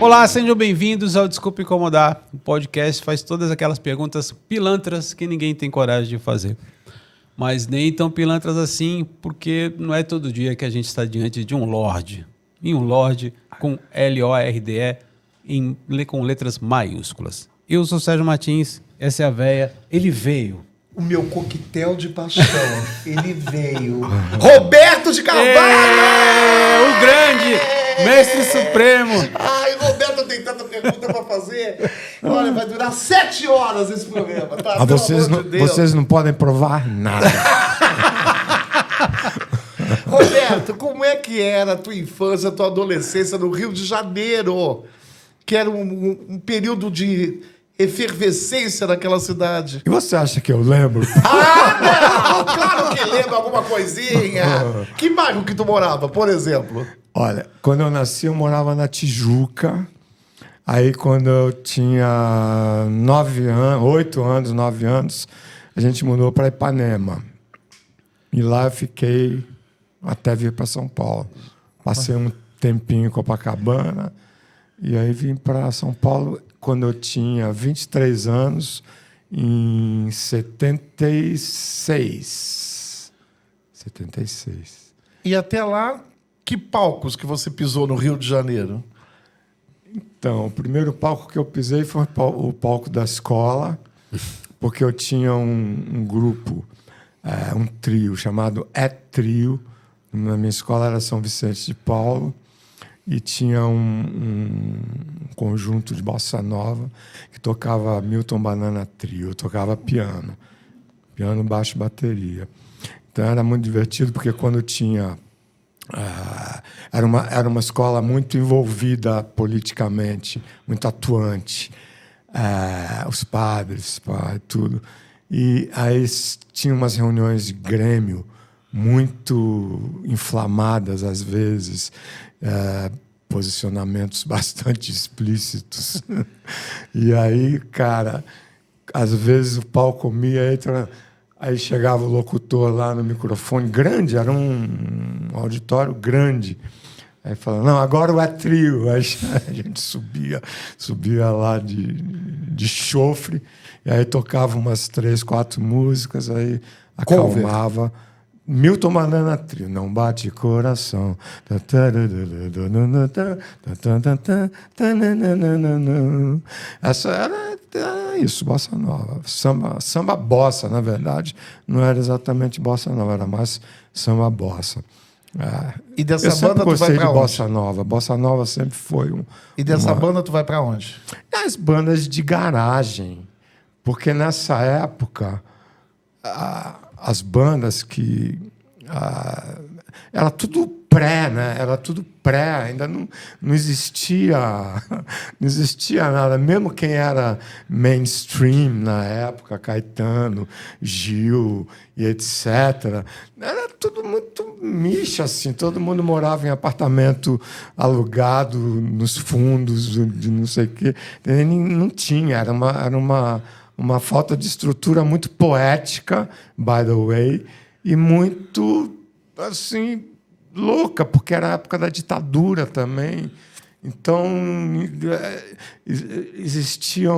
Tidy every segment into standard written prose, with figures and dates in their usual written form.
Olá, sejam bem-vindos ao Desculpa Incomodar. O podcast faz todas aquelas perguntas pilantras que ninguém tem coragem de fazer. Mas nem tão pilantras assim, porque não é todo dia que a gente está diante de um Lorde. E um Lorde com L-O-R-D-E com letras maiúsculas. Eu sou o Sérgio Martins, essa é a véia. Ele veio. O meu coquetel de paixão. Ele veio. Roberto de Carvalho! O grande mestre supremo. Ai, Roberto tem tanta pergunta pra fazer. Olha, vai durar 7 horas esse programa. Tá? Mas vocês não podem provar nada. Roberto, como é que era a tua infância, a tua adolescência no Rio de Janeiro? Que era um período de efervescência naquela cidade. E você acha que eu lembro? Ah, não! Claro que lembra alguma coisinha. Que bairro que tu morava, por exemplo? Olha, quando eu nasci, eu morava na Tijuca. Aí, quando eu tinha 8 anos, 9 anos, a gente mudou para Ipanema. E lá eu fiquei até vir para São Paulo. Passei um tempinho em Copacabana. E aí vim para São Paulo quando eu tinha 23 anos, em 76. 76. E até lá, que palcos que você pisou no Rio de Janeiro? Então, o primeiro palco que eu pisei foi o palco da escola, porque eu tinha um grupo, um trio chamado Trio. Na minha escola era São Vicente de Paulo. E tinha um conjunto de bossa nova que tocava Milton Banana Trio. Eu tocava piano, baixo e bateria. Então era muito divertido, porque quando tinha... era uma escola muito envolvida politicamente, muito atuante. Os padres, tudo. E aí tinha umas reuniões de grêmio muito inflamadas, às vezes, posicionamentos bastante explícitos. E aí, cara, às vezes o pau comia, aí chegava o locutor lá no microfone, grande, era um auditório grande. Aí falava, não, agora o trio. Aí a gente subia lá de chofre, e aí tocava umas 3, 4 músicas, aí acalmava. Milton Banana Trio, não bate coração. Essa era isso, bossa nova. Samba bossa, na verdade. Não era exatamente bossa nova, era mais samba bossa. E dessa eu sempre banda tu vai gostei pra de onde? bossa nova. Bossa nova sempre foi E dessa banda tu vai pra onde? As bandas de garagem. Porque nessa época... as bandas que... era tudo pré, né? Era tudo pré, ainda não existia, não existia nada. Mesmo quem era mainstream na época, Caetano, Gil e etc., era tudo muito mixa, assim. Todo mundo morava em apartamento alugado, nos fundos de não sei o quê. Não tinha, era uma falta de estrutura muito poética, by the way, e muito, assim, louca, porque era a época da ditadura também. Então, existia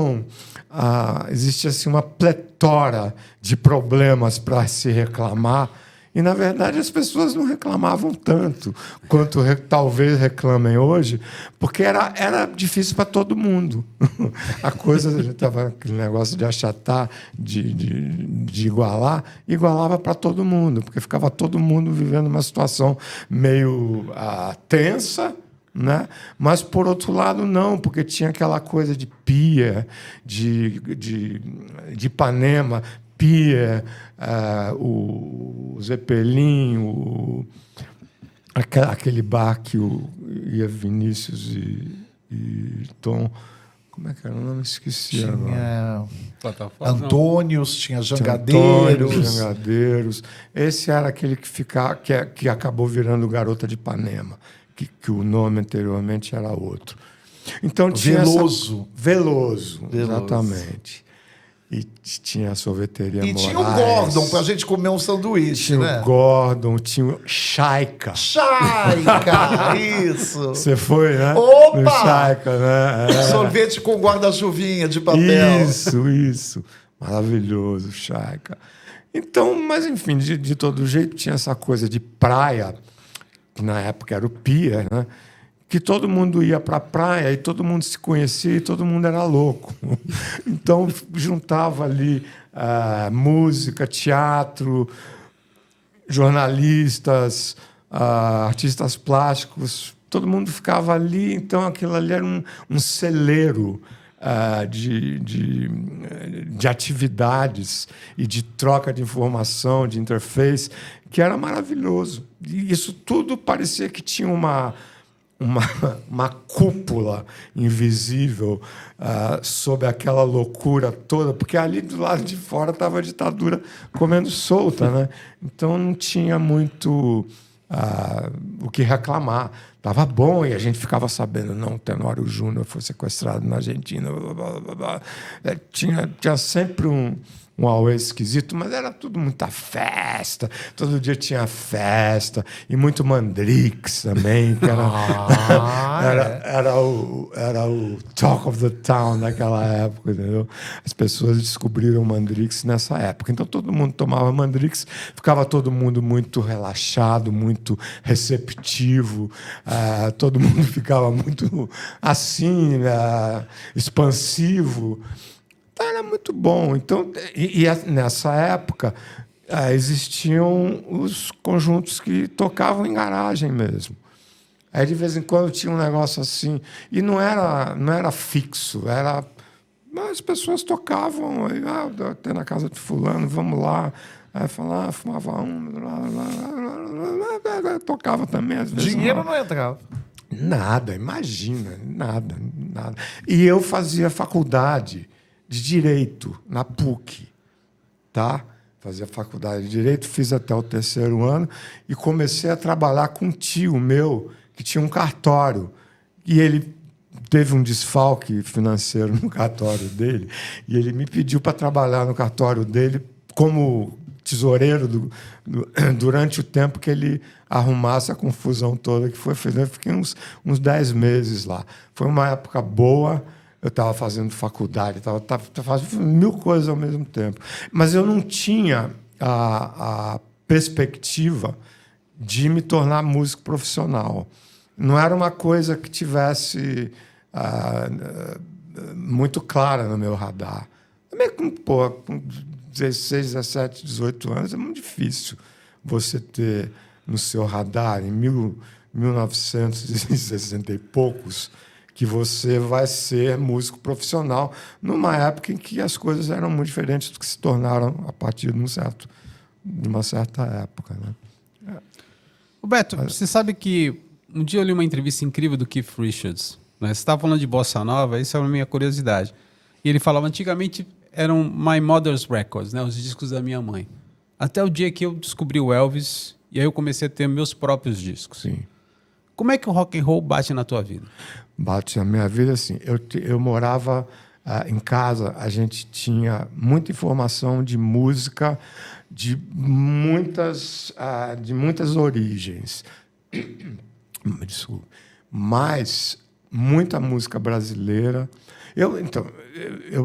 assim, uma pletora de problemas para se reclamar. E, na verdade, as pessoas não reclamavam tanto quanto talvez reclamem hoje, porque era difícil para todo mundo. A coisa, a gente estava aquele negócio de achatar, de igualava para todo mundo, porque ficava todo mundo vivendo uma situação meio tensa, né? Mas, por outro lado, não, porque tinha aquela coisa de pia, de Ipanema, Pia, o Zeppelin, aquele bar que ia Vinícius e Tom. Como é que era o nome? Esqueci. Tinha Antônios, tinha Jangadeiros. Jangadeiros. Esse era aquele que acabou virando Garota de Ipanema, que o nome anteriormente era outro. Então tinha Veloso. Veloso, exatamente. e tinha a sorveteria E Moraes. tinha o Gordon pra gente comer um sanduíche, Tinha né? o Gordon, tinha o Chaika. Chaica, isso. Você foi, né? Opa! No Chaika, né? É. Sorvete com guarda-chuvinha de papel. Isso. Maravilhoso, Chaika. Então, mas enfim, de todo jeito, tinha essa coisa de praia, que na época era o pier, né? Que todo mundo ia para a praia e todo mundo se conhecia e todo mundo era louco. Então, juntava ali música, teatro, jornalistas, artistas plásticos, todo mundo ficava ali. Então, aquilo ali era um celeiro de atividades e de troca de informação, de interface, que era maravilhoso. E isso tudo parecia que tinha uma cúpula invisível sobre aquela loucura toda, porque ali do lado de fora estava a ditadura comendo solta, né? Então não tinha muito o que reclamar. Estava bom e a gente ficava sabendo, não, Tenório Júnior foi sequestrado na Argentina. Blá, blá, blá, blá. Tinha sempre um auê esquisito, mas era tudo muita festa. Todo dia tinha festa. E muito Mandrix também, que era o talk of the town naquela época, entendeu? As pessoas descobriram Mandrix nessa época. Então todo mundo tomava Mandrix, ficava todo mundo muito relaxado, muito receptivo, todo mundo ficava muito assim, expansivo. Era muito bom. Então, nessa época, existiam os conjuntos que tocavam em garagem mesmo. Aí, de vez em quando, tinha um negócio assim. E não era fixo. As pessoas tocavam. Aí, até na casa de fulano, vamos lá. Aí falava, fumava tocava também. Às vezes, Dinheiro não entrava. Nada, imagina. Nada. E eu fazia faculdade de Direito, na PUC, tá? Fazia faculdade de Direito, fiz até o 3º ano e comecei a trabalhar com um tio meu que tinha um cartório. E ele teve um desfalque financeiro no cartório dele e ele me pediu para trabalhar no cartório dele como tesoureiro durante o tempo que ele arrumasse a confusão toda que foi feita. Eu fiquei uns 10 meses lá. Foi uma época boa. Eu estava fazendo faculdade, estava fazendo 1000 coisas ao mesmo tempo. Mas eu não tinha a perspectiva de me tornar músico profissional. Não era uma coisa que tivesse muito clara no meu radar. Com 16, 17, 18 anos é muito difícil você ter no seu radar, em 1960 e poucos, que você vai ser músico profissional numa época em que as coisas eram muito diferentes do que se tornaram a partir de uma certa época, né? Roberto, você sabe que um dia eu li uma entrevista incrível do Keith Richards, né? Você estava falando de bossa nova, isso é a minha curiosidade. E ele falava, antigamente eram My Mother's Records, né? Os discos da minha mãe. Até o dia que eu descobri o Elvis, e aí eu comecei a ter meus próprios discos. Sim. Como é que o rock and roll bate na tua vida? Bate na minha vida, assim. Eu morava em casa, a gente tinha muita informação de música de muitas origens. Desculpa. Mas muita música brasileira. Eu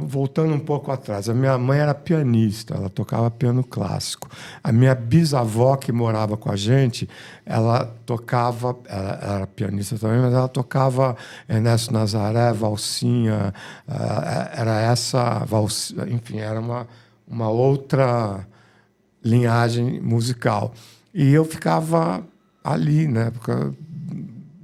voltando um pouco atrás, a minha mãe era pianista, ela tocava piano clássico. A minha bisavó, que morava com a gente, ela era pianista também, mas ela tocava Ernesto Nazaré, valsinha, enfim, era uma outra linhagem musical. E eu ficava ali, né? Porque o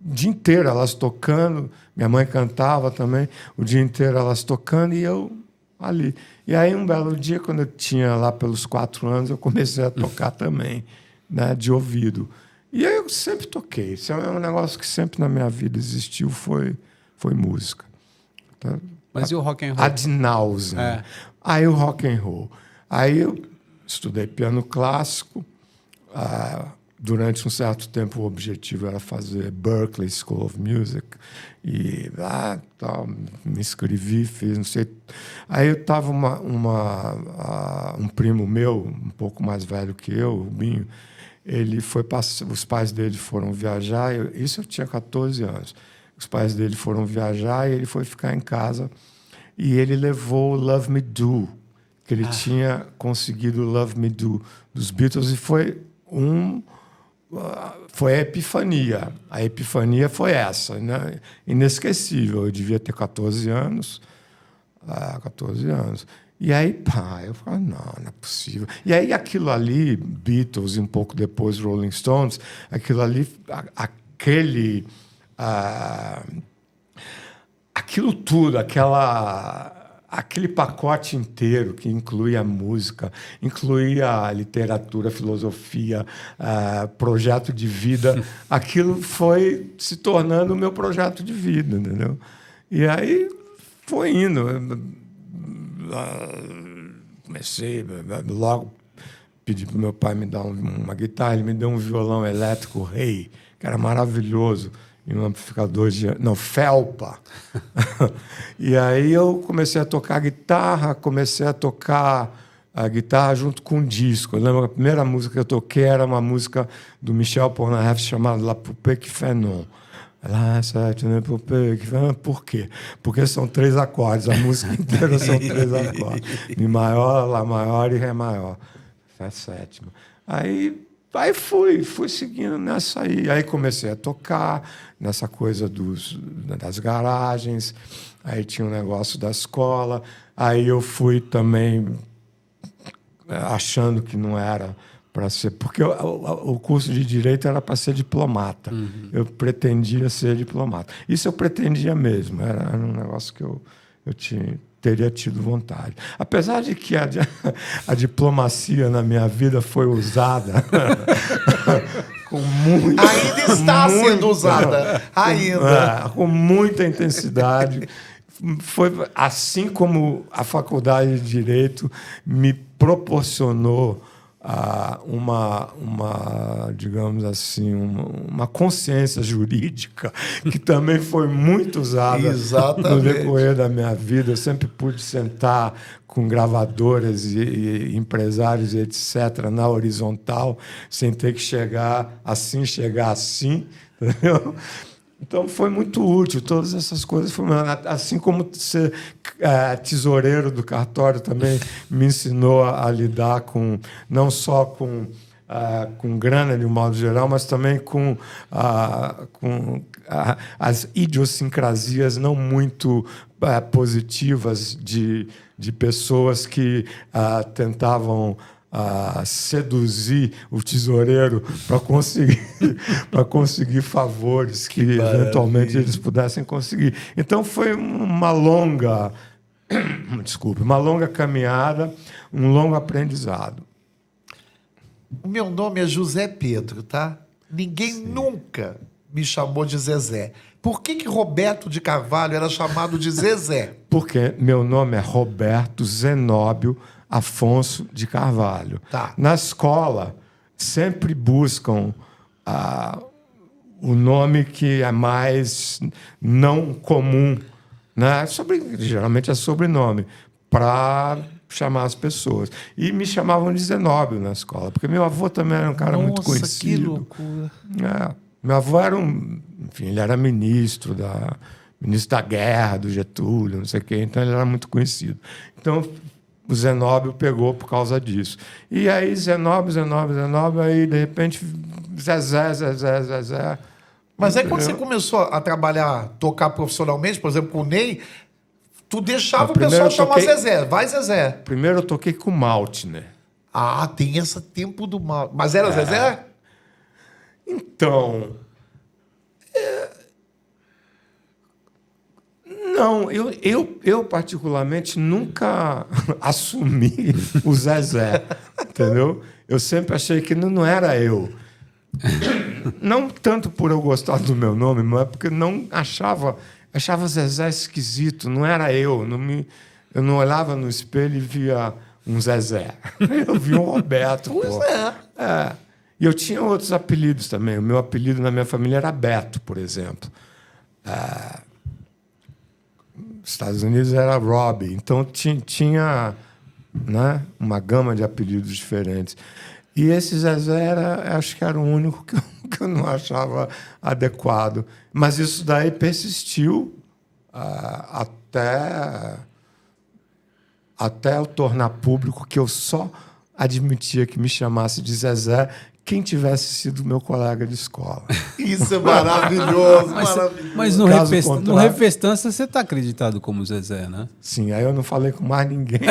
dia inteiro elas tocando, minha mãe cantava também, o dia inteiro elas tocando e eu ali. E aí, um belo dia, quando eu tinha lá pelos 4 anos, eu comecei a tocar também, né, de ouvido. E aí eu sempre toquei. Isso é um negócio que sempre na minha vida existiu, foi música. Tá? Mas e o rock and roll? Ad nauseam. É. Aí o rock and roll. Aí eu estudei piano clássico, durante um certo tempo, o objetivo era fazer Berklee School of Music. E tal, me inscrevi, fiz, não sei. Aí eu estava um primo meu, um pouco mais velho que eu, o Binho, os pais dele foram viajar, isso eu tinha 14 anos. Os pais dele foram viajar e ele foi ficar em casa. E ele levou Love Me Do, que ele tinha conseguido Love Me Do dos Beatles, e foi a epifania. A epifania foi essa, né? Inesquecível. Eu devia ter 14 anos. 14 anos. E aí, eu falei, não é possível. E aí, aquilo ali, Beatles, e um pouco depois Rolling Stones, aquilo ali, aquilo tudo, aquele pacote inteiro que incluía a música, incluía a literatura, a filosofia, projeto de vida, aquilo foi se tornando o meu projeto de vida, entendeu? E aí foi indo. Comecei, logo pedi para o meu pai me dar uma guitarra, ele me deu um violão elétrico Rei, que era maravilhoso, e um amplificador felpa. E aí eu comecei a tocar guitarra, a guitarra junto com um disco. Eu lembro que a primeira música que eu toquei era uma música do Michel Polnareff chamada La Poupée qui fait non. Por quê? Porque são 3 acordes, a música inteira são 3 acordes. Mi maior, Lá maior e Ré maior. Fé sétima. Aí fui seguindo nessa aí. Aí comecei a tocar nessa coisa das garagens. Aí tinha um negócio da escola. Aí eu fui também achando que não era para ser... Porque o curso de Direito era para ser diplomata. Uhum. Eu pretendia ser diplomata. Isso eu pretendia mesmo. Era um negócio que eu teria tido vontade. Apesar de que a diplomacia na minha vida foi usada com muita... Ainda está sendo usada. Ainda. Com muita intensidade. Foi assim como a Faculdade de Direito me proporcionou digamos assim, uma consciência jurídica que também foi muito usada no decorrer da minha vida. Eu sempre pude sentar com gravadoras e empresários, etc., na horizontal, sem ter que chegar assim, entendeu? Então, foi muito útil. Todas essas coisas foram... Assim como ser tesoureiro do cartório também me ensinou a lidar não só com grana, de um modo geral, mas também com as idiosincrasias não muito positivas de pessoas que tentavam seduzir o tesoureiro para conseguir favores que eventualmente eles pudessem conseguir. Então foi uma longa caminhada, um longo aprendizado. O meu nome é José Pedro, tá? Ninguém nunca me chamou de Zezé. Por que Roberto de Carvalho era chamado de Zezé? Porque meu nome é Roberto Zenóbio Afonso de Carvalho. Tá. Na escola, sempre buscam o nome que é mais não comum, né? Geralmente é sobrenome, para chamar as pessoas. E me chamavam de Zenóbio na escola, porque meu avô também era um cara muito conhecido. Que loucura. Meu avô era ele era ministro da guerra, do Getúlio, não sei o quê, então ele era muito conhecido. Então, o Zenóbio pegou por causa disso. E aí, Zenóbio, aí, de repente, Zezé. Mas aí, quando você começou a trabalhar, tocar profissionalmente, por exemplo, com o Ney, tu deixava o pessoal chamar Zezé. Vai, Zezé. Primeiro eu toquei com o Maltner. Tem esse tempo do Maltner. Mas era Zezé? Então... Não, eu particularmente nunca assumi o Zezé, entendeu? Eu sempre achei que não era eu. Não tanto por eu gostar do meu nome, mas porque não achava Zezé esquisito, não era eu. Eu não olhava no espelho e via um Zezé. Eu via um Roberto. Pois é. E eu tinha outros apelidos também. O meu apelido na minha família era Beto, por exemplo. Nos Estados Unidos era Robbie. Então tinha, né, uma gama de apelidos diferentes. E esse Zezé acho que era o único que eu não achava adequado. Mas isso daí persistiu até eu tornar público que eu só admitia que me chamasse de Zezé quem tivesse sido meu colega de escola. Isso é maravilhoso, maravilhoso. Mas no Refestança você está acreditado como Zezé, né? Sim, aí eu não falei com mais ninguém.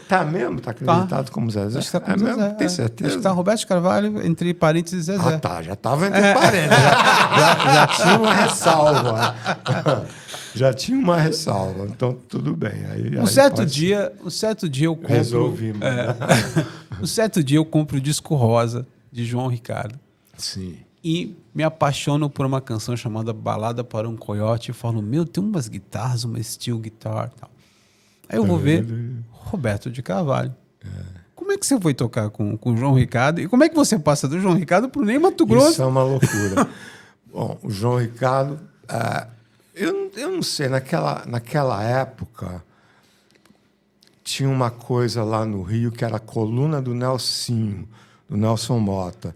Tá mesmo? Tá acreditado como Zezé? Acho que tá como Zezé. Mesmo? Tem certeza? Acho que tá Roberto Carvalho, entre parênteses, Zezé. Tá. Já estava entre parênteses. Já tinha uma ressalva. Já tinha uma ressalva. Então, tudo bem. Um certo dia eu compro... Resolvi. Um certo dia eu compro o disco rosa de João Ricardo. Sim. E me apaixono por uma canção chamada Balada para um Coiote. E falo, tem umas guitarras, uma steel guitar e tal. Aí eu vou ver Roberto de Carvalho. Como é que você foi tocar com o João Ricardo? E como é que você passa do João Ricardo para o Ney Matogrosso? Isso é uma loucura. Bom, o João Ricardo... Eu não sei, naquela época tinha uma coisa lá no Rio que era a coluna do Nelsinho, do Nelson Mota.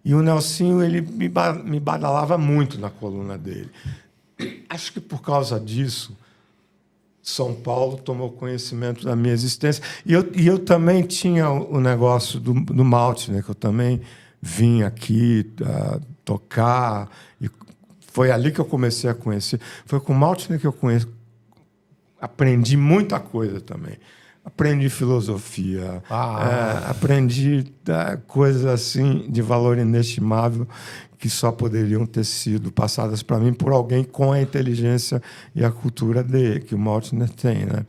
E o Nelsinho, ele me badalava muito na coluna dele. Acho que por causa disso, São Paulo tomou conhecimento da minha existência. E eu também tinha o negócio do Malte, né, que eu também vim aqui tocar. E foi ali que eu comecei a conhecer. Foi com o Maltner que eu aprendi muita coisa também. Aprendi filosofia, aprendi coisas assim de valor inestimável que só poderiam ter sido passadas para mim por alguém com a inteligência e a cultura que o Maltner tem, né?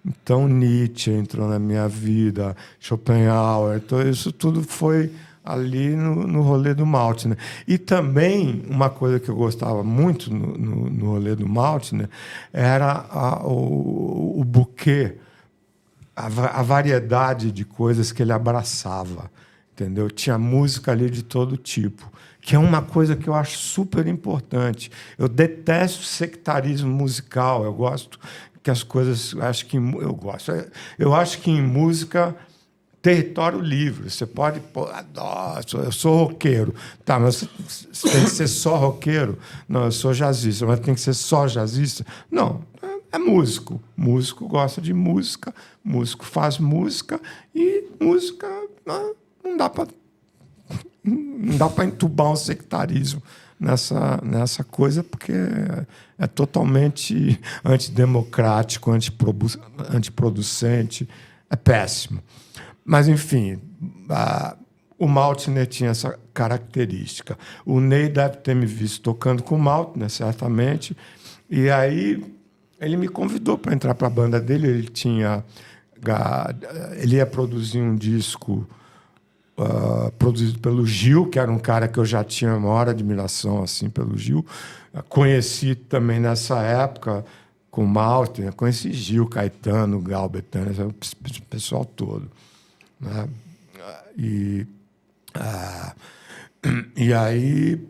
Então, Nietzsche entrou na minha vida, Schopenhauer, então isso tudo foi ali no rolê do Maltner. E também, uma coisa que eu gostava muito no rolê do Maltner era o buquê, a variedade de coisas que ele abraçava, entendeu? Tinha música ali de todo tipo, que é uma coisa que eu acho super importante. Eu detesto sectarismo musical, eu gosto que as coisas... Eu acho que em música... Território livre. Você pode... eu sou roqueiro. Tá, mas você tem que ser só roqueiro? Não, eu sou jazzista. Mas tem que ser só jazzista? Não, é músico. Músico gosta de música, músico faz música e música não dá para entubar um sectarismo nessa coisa, porque é totalmente antidemocrático, antiproducente, é péssimo. Mas, enfim, o Maltner tinha essa característica. O Ney deve ter me visto tocando com o Maltner, certamente, e aí ele me convidou para entrar para a banda dele. Ele ia produzir um disco produzido pelo Gil, que era um cara que eu já tinha a maior admiração assim, pelo Gil. Conheci também nessa época com o Maltner, conheci Gil, Caetano, Gal, Betânia, o pessoal todo. Né? E aí,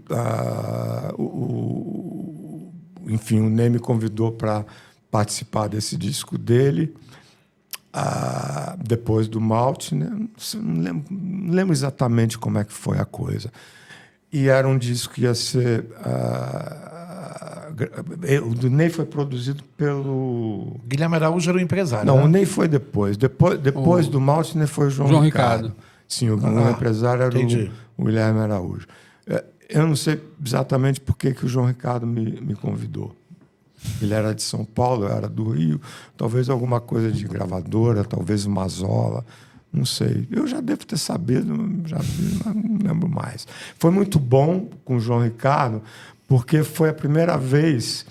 enfim, o Ney me convidou para participar desse disco dele, depois do Maltner, né? Não lembro exatamente como é que foi a coisa. E era um disco que ia ser... o do Ney foi produzido pelo... Guilherme Araújo era o empresário. Não, né? o Ney foi depois. Depois do Maltner foi o João Ricardo. Sim, o empresário era o Guilherme Araújo. Eu não sei exatamente por que o João Ricardo me convidou. Ele era de São Paulo, eu era do Rio. Talvez alguma coisa de gravadora, talvez uma Zola. Não sei. Eu já devo ter sabido, mas não lembro mais. Foi muito bom com o João Ricardo, porque foi a primeira vez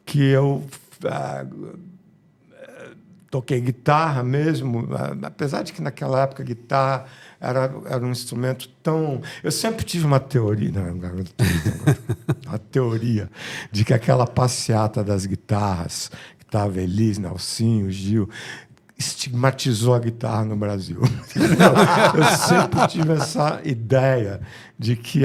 que eu toquei guitarra mesmo, apesar de que naquela época a guitarra era um instrumento tão... Eu sempre tive uma teoria, uma teoria de que aquela passeata das guitarras, que estava Elis, Nelsinho, Gil, estigmatizou a guitarra no Brasil. Eu sempre tive essa ideia de que,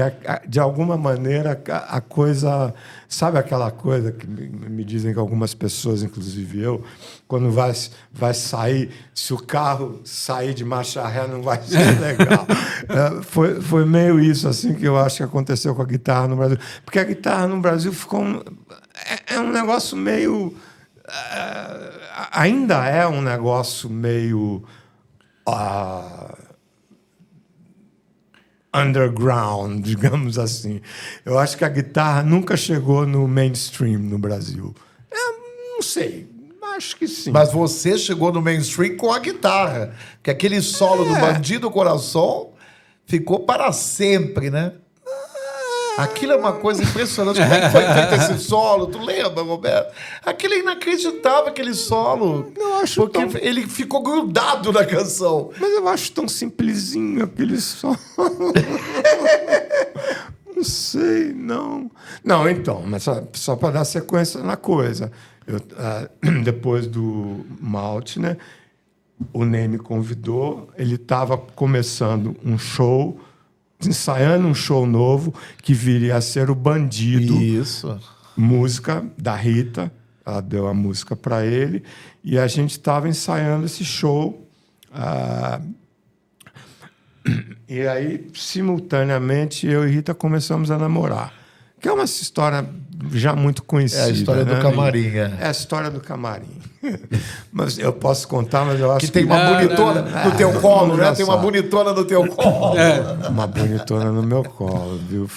de alguma maneira, a coisa... Sabe aquela coisa que me dizem que algumas pessoas, inclusive eu, quando vai sair, se o carro sair de marcha ré, não vai ser legal. Foi meio isso assim que eu acho que aconteceu com a guitarra no Brasil. Porque a guitarra no Brasil ficou... É um negócio meio... ainda é um negócio meio underground, digamos assim. Eu acho que a guitarra nunca chegou no mainstream no Brasil. Não sei, acho que sim. Mas você chegou no mainstream com a guitarra. Porque aquele solo do Bandido Coração ficou para sempre, né? Aquilo é uma coisa impressionante. Como é que foi feito esse solo? Tu lembra, Roberto? Aquilo é inacreditável, aquele solo. Eu acho porque ele ficou grudado na canção. Mas eu acho tão simplesinho aquele solo. Não sei, não. Não, então, mas só para dar sequência na coisa. Depois do Malte, né, o Ney me convidou, ele estava começando um show, ensaiando um show novo que viria a ser o Bandido. Isso. Música da Rita, ela deu a música para ele, e a gente estava ensaiando esse show. E aí, simultaneamente, eu e Rita começamos a namorar. Que é uma história já muito conhecida. É a história do camarim. É a história do camarim. Mas eu posso contar, mas eu acho que tem uma bonitona no teu colo, né? Tem uma só. bonitona no teu colo. Uma bonitona no meu colo, viu?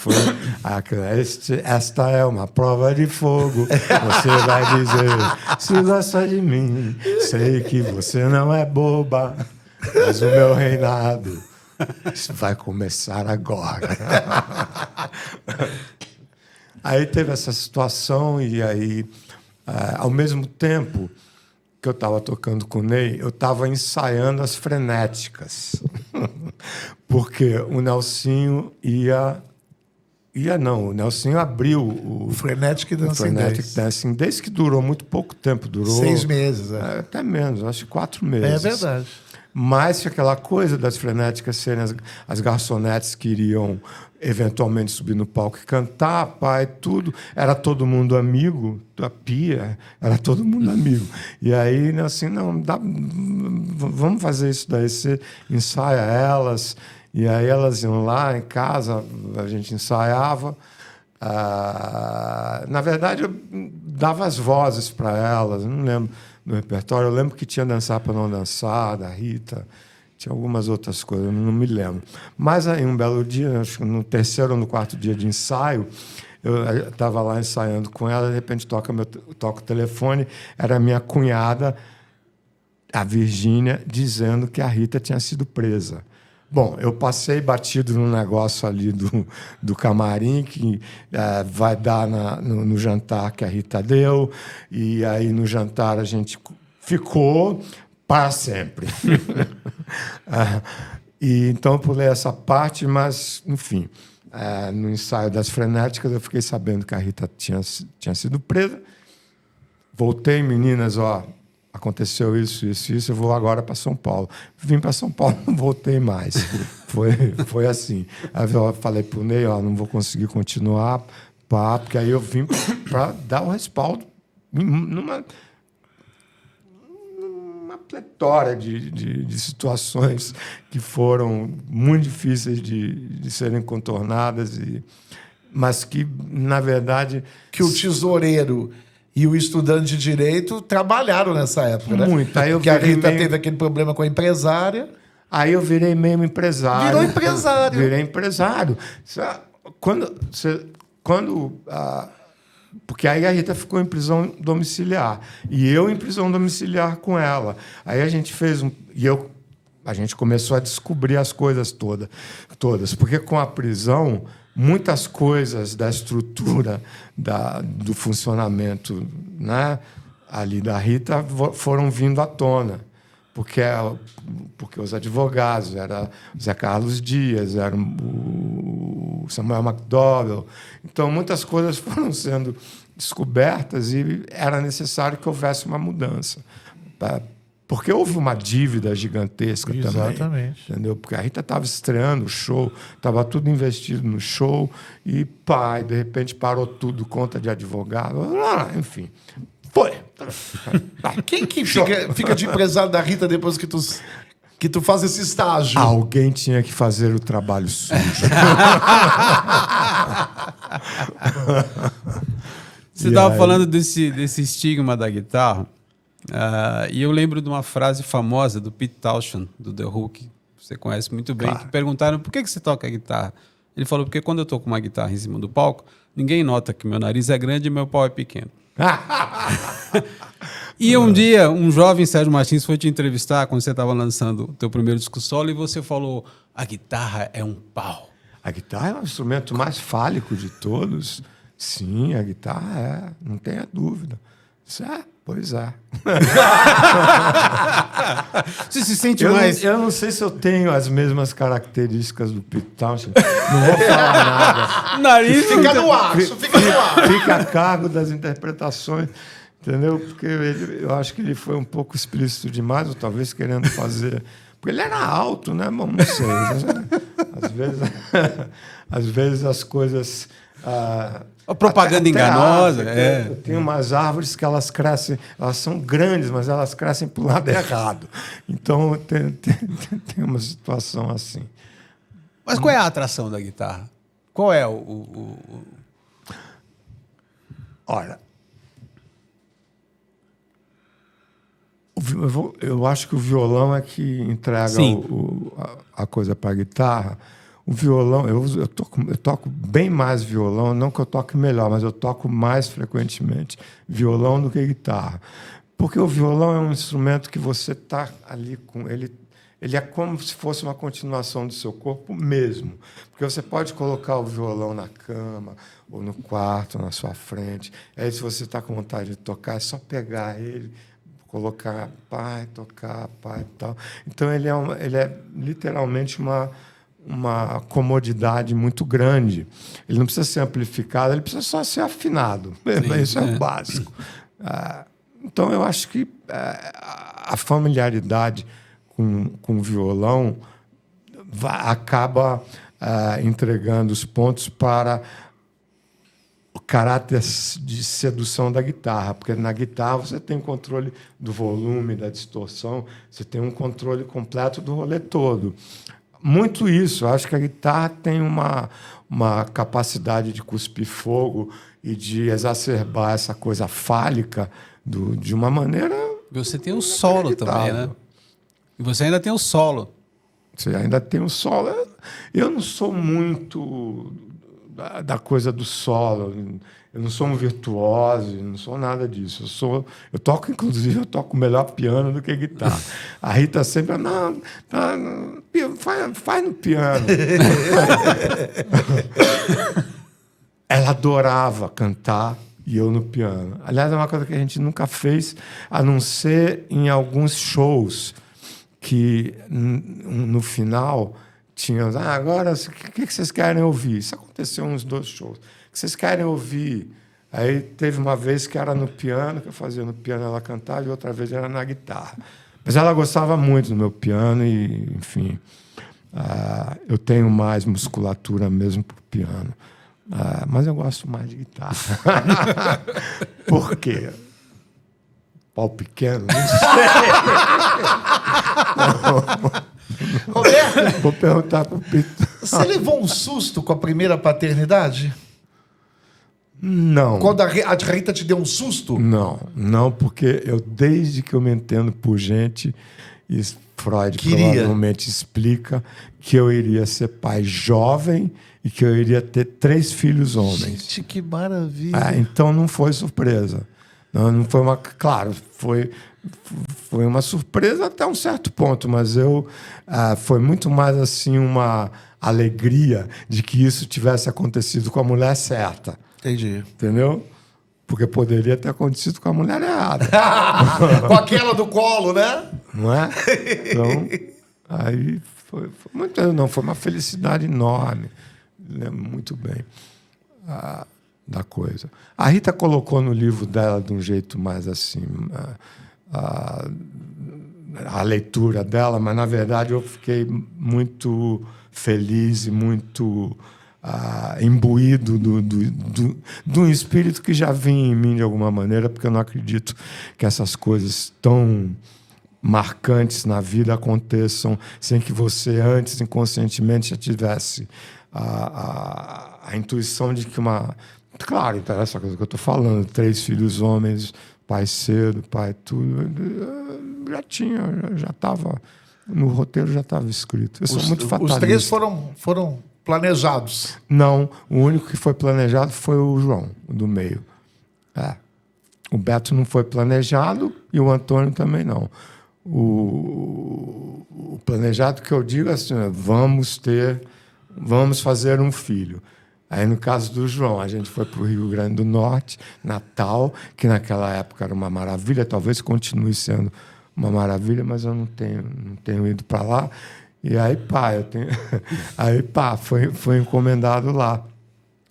Esta é uma prova de fogo. Você vai dizer se gosta de mim. Sei que você não é boba, mas o meu reinado vai começar agora. Aí teve essa situação e aí, ao mesmo tempo que eu estava tocando com o Ney, eu estava ensaiando as frenéticas. Porque o Nelsinho o Nelsinho abriu o Frenetic Dancing Frenetic Dancing Days, que durou muito pouco tempo. Durou 6 meses. até menos, acho que 4 meses. É verdade. Mas aquela coisa das frenéticas serem as garçonetes que iriam eventualmente subir no palco e cantar, pai, tudo. Era todo mundo amigo, a pia, era todo mundo amigo. E aí, assim, não, vamos fazer isso daí, você ensaia elas, e aí elas iam lá em casa, a gente ensaiava. Na verdade, eu dava as vozes para elas, não lembro do repertório. Eu lembro que tinha Dançar para Não Dançar, da Rita, tinha algumas outras coisas, não me lembro. Mas aí, um belo dia, acho que no terceiro ou no quarto dia de ensaio, eu estava lá ensaiando com ela, de repente toca o telefone, era a minha cunhada, a Virgínia, dizendo que a Rita tinha sido presa. Bom, eu passei batido no negócio ali do camarim, que vai dar no jantar que a Rita deu, e aí no jantar a gente ficou para sempre. E então eu pulei essa parte, mas, enfim, no ensaio das frenéticas eu fiquei sabendo que a Rita tinha sido presa. Voltei, meninas, aconteceu isso, eu vou agora para São Paulo. Vim para São Paulo, não voltei mais. Foi assim. Aí eu falei para o Ney, não vou conseguir continuar, porque aí eu vim para dar o respaldo numa pletora de situações que foram muito difíceis de serem contornadas, mas que, na verdade... Que o tesoureiro e o estudante de direito trabalharam nessa época, né? Muito. Aí porque a Rita teve aquele problema com a empresária. Aí eu virei mesmo empresário. Virou empresário. Virei empresário. Porque aí a Rita ficou em prisão domiciliar. E eu em prisão domiciliar com ela. Aí a gente fez a gente começou a descobrir as coisas todas. Porque com a prisão, muitas coisas da estrutura do funcionamento, né, ali da Rita foram vindo à tona. Porque os advogados, era o Zé Carlos Dias, era o Samuel McDowell. Então, muitas coisas foram sendo descobertas e era necessário que houvesse uma mudança Porque houve uma dívida gigantesca também. Exatamente. Entendeu? Porque a Rita estava estreando o show, estava tudo investido no show, e de repente parou tudo, conta de advogado, enfim. Foi. Quem que fica de empresário da Rita depois que tu faz esse estágio? Alguém tinha que fazer o trabalho sujo. Você estava falando desse estigma da guitarra, e eu lembro de uma frase famosa do Pete Townshend, do The Who, que você conhece muito bem, que perguntaram por que você toca guitarra. Ele falou, porque quando eu tô com uma guitarra em cima do palco, ninguém nota que meu nariz é grande e meu pau é pequeno. E um dia, um jovem Sérgio Martins foi te entrevistar quando você estava lançando o teu primeiro disco solo e você falou, a guitarra é um pau. A guitarra é o instrumento mais fálico de todos. Sim, a guitarra não tenha dúvida. Pois é. Você se sente Eu não sei se eu tenho as mesmas características do Pete Townshend. Não vou falar nada. Nariz Fica no ar, isso fica no ar. Fica a cargo das interpretações, entendeu? Porque eu acho que ele foi um pouco explícito demais, ou talvez querendo fazer... Porque ele era alto, né? Bom, não sei. Às vezes as coisas... a propaganda enganosa. Eu tenho umas árvores que elas crescem, elas são grandes, mas elas crescem para o lado errado. Então tem uma situação assim. Mas qual é a atração da guitarra? Qual é Olha, eu acho que o violão é que entrega a coisa para a guitarra. O violão, eu toco bem mais violão, não que eu toque melhor, mas eu toco mais frequentemente violão do que guitarra. Porque o violão é um instrumento que você está ali com ele. Ele é como se fosse uma continuação do seu corpo mesmo. Porque você pode colocar o violão na cama, ou no quarto, ou na sua frente. Aí, se você está com vontade de tocar, é só pegar ele, colocar pai, tocar, pai e tal. Então, ele é literalmente uma comodidade muito grande. Ele não precisa ser amplificado, ele precisa só ser afinado. Isso é o básico. Então, eu acho que a familiaridade com o violão acaba entregando os pontos para o caráter de sedução da guitarra, porque na guitarra você tem controle do volume, da distorção, você tem um controle completo do rolê todo. Muito isso. Eu acho que a guitarra tem uma capacidade de cuspir fogo e de exacerbar essa coisa fálica de uma maneira... Você tem o solo também, né? E você ainda tem o solo. Você ainda tem o solo. Eu não sou muito da coisa do solo. Eu não sou um virtuoso, não sou nada disso. Eu toco, inclusive, melhor piano do que guitarra. A Rita sempre... Não, faz no piano. Ela adorava cantar e eu no piano. Aliás, é uma coisa que a gente nunca fez, a não ser em alguns shows que, no final, tinham... agora, o que vocês querem ouvir? Isso aconteceu uns 2 shows. O que vocês querem ouvir? Aí teve uma vez que era no piano, que eu fazia no piano, ela cantava, e outra vez era na guitarra. Mas ela gostava muito do meu piano e, enfim, eu tenho mais musculatura mesmo para o piano. Mas eu gosto mais de guitarra. Por quê? Pau pequeno? Não sei. Roberto, Vou perguntar para o Pito. você levou um susto com a primeira paternidade? Não. Quando a Rita te deu um susto? Não, porque desde que eu me entendo por gente, e Freud provavelmente explica que eu iria ser pai jovem e que eu iria ter 3 filhos homens. Gente, que maravilha. Então não foi surpresa. Não foi uma... Claro, foi uma surpresa até um certo ponto, mas foi muito mais assim uma alegria de que isso tivesse acontecido com a mulher certa. Entendi. Entendeu? Porque poderia ter acontecido com a mulher errada. Com aquela do colo, né? Não é? Então, aí foi uma felicidade enorme. Lembro muito bem da coisa. A Rita colocou no livro dela de um jeito mais assim, a leitura dela, mas, na verdade, eu fiquei muito feliz e muito imbuído de um espírito que já vinha em mim de alguma maneira, porque eu não acredito que essas coisas tão marcantes na vida aconteçam sem que você antes, inconscientemente, já tivesse a intuição de que uma... Claro, então, essa coisa que eu estou falando, 3 filhos homens, pai cedo, pai tudo, já estava... No roteiro já estava escrito. Eu sou muito fatalista. Os 3 foram planejados? Não, o único que foi planejado foi o João, o do meio. O Beto não foi planejado e o Antônio também não. O planejado que eu digo é assim, vamos fazer um filho. Aí, no caso do João, a gente foi para o Rio Grande do Norte, Natal, que naquela época era uma maravilha, talvez continue sendo uma maravilha, mas eu não tenho ido para lá. E aí, foi encomendado lá,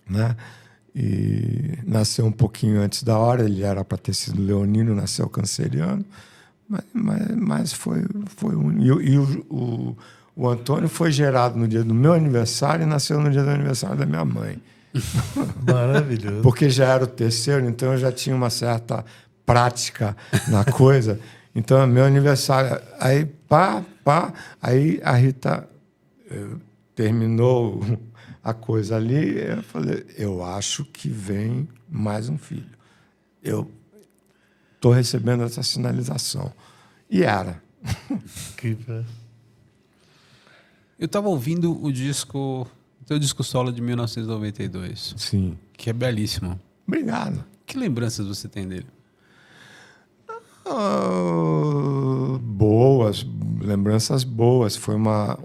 né? E nasceu um pouquinho antes da hora, ele era para ter sido leonino, nasceu canceriano, mas foi único. E o Antônio foi gerado no dia do meu aniversário e nasceu no dia do aniversário da minha mãe. Maravilhoso. Porque já era o terceiro, então eu já tinha uma certa prática na coisa. Então, meu aniversário... Aí, aí a Rita terminou a coisa ali. Eu falei, eu acho que vem mais um filho. Eu estou recebendo essa sinalização. E era. Eu estava ouvindo o teu disco solo de 1992. Sim. Que é belíssimo. Obrigado. Que lembranças você tem dele? Boas, lembranças boas. Foi uma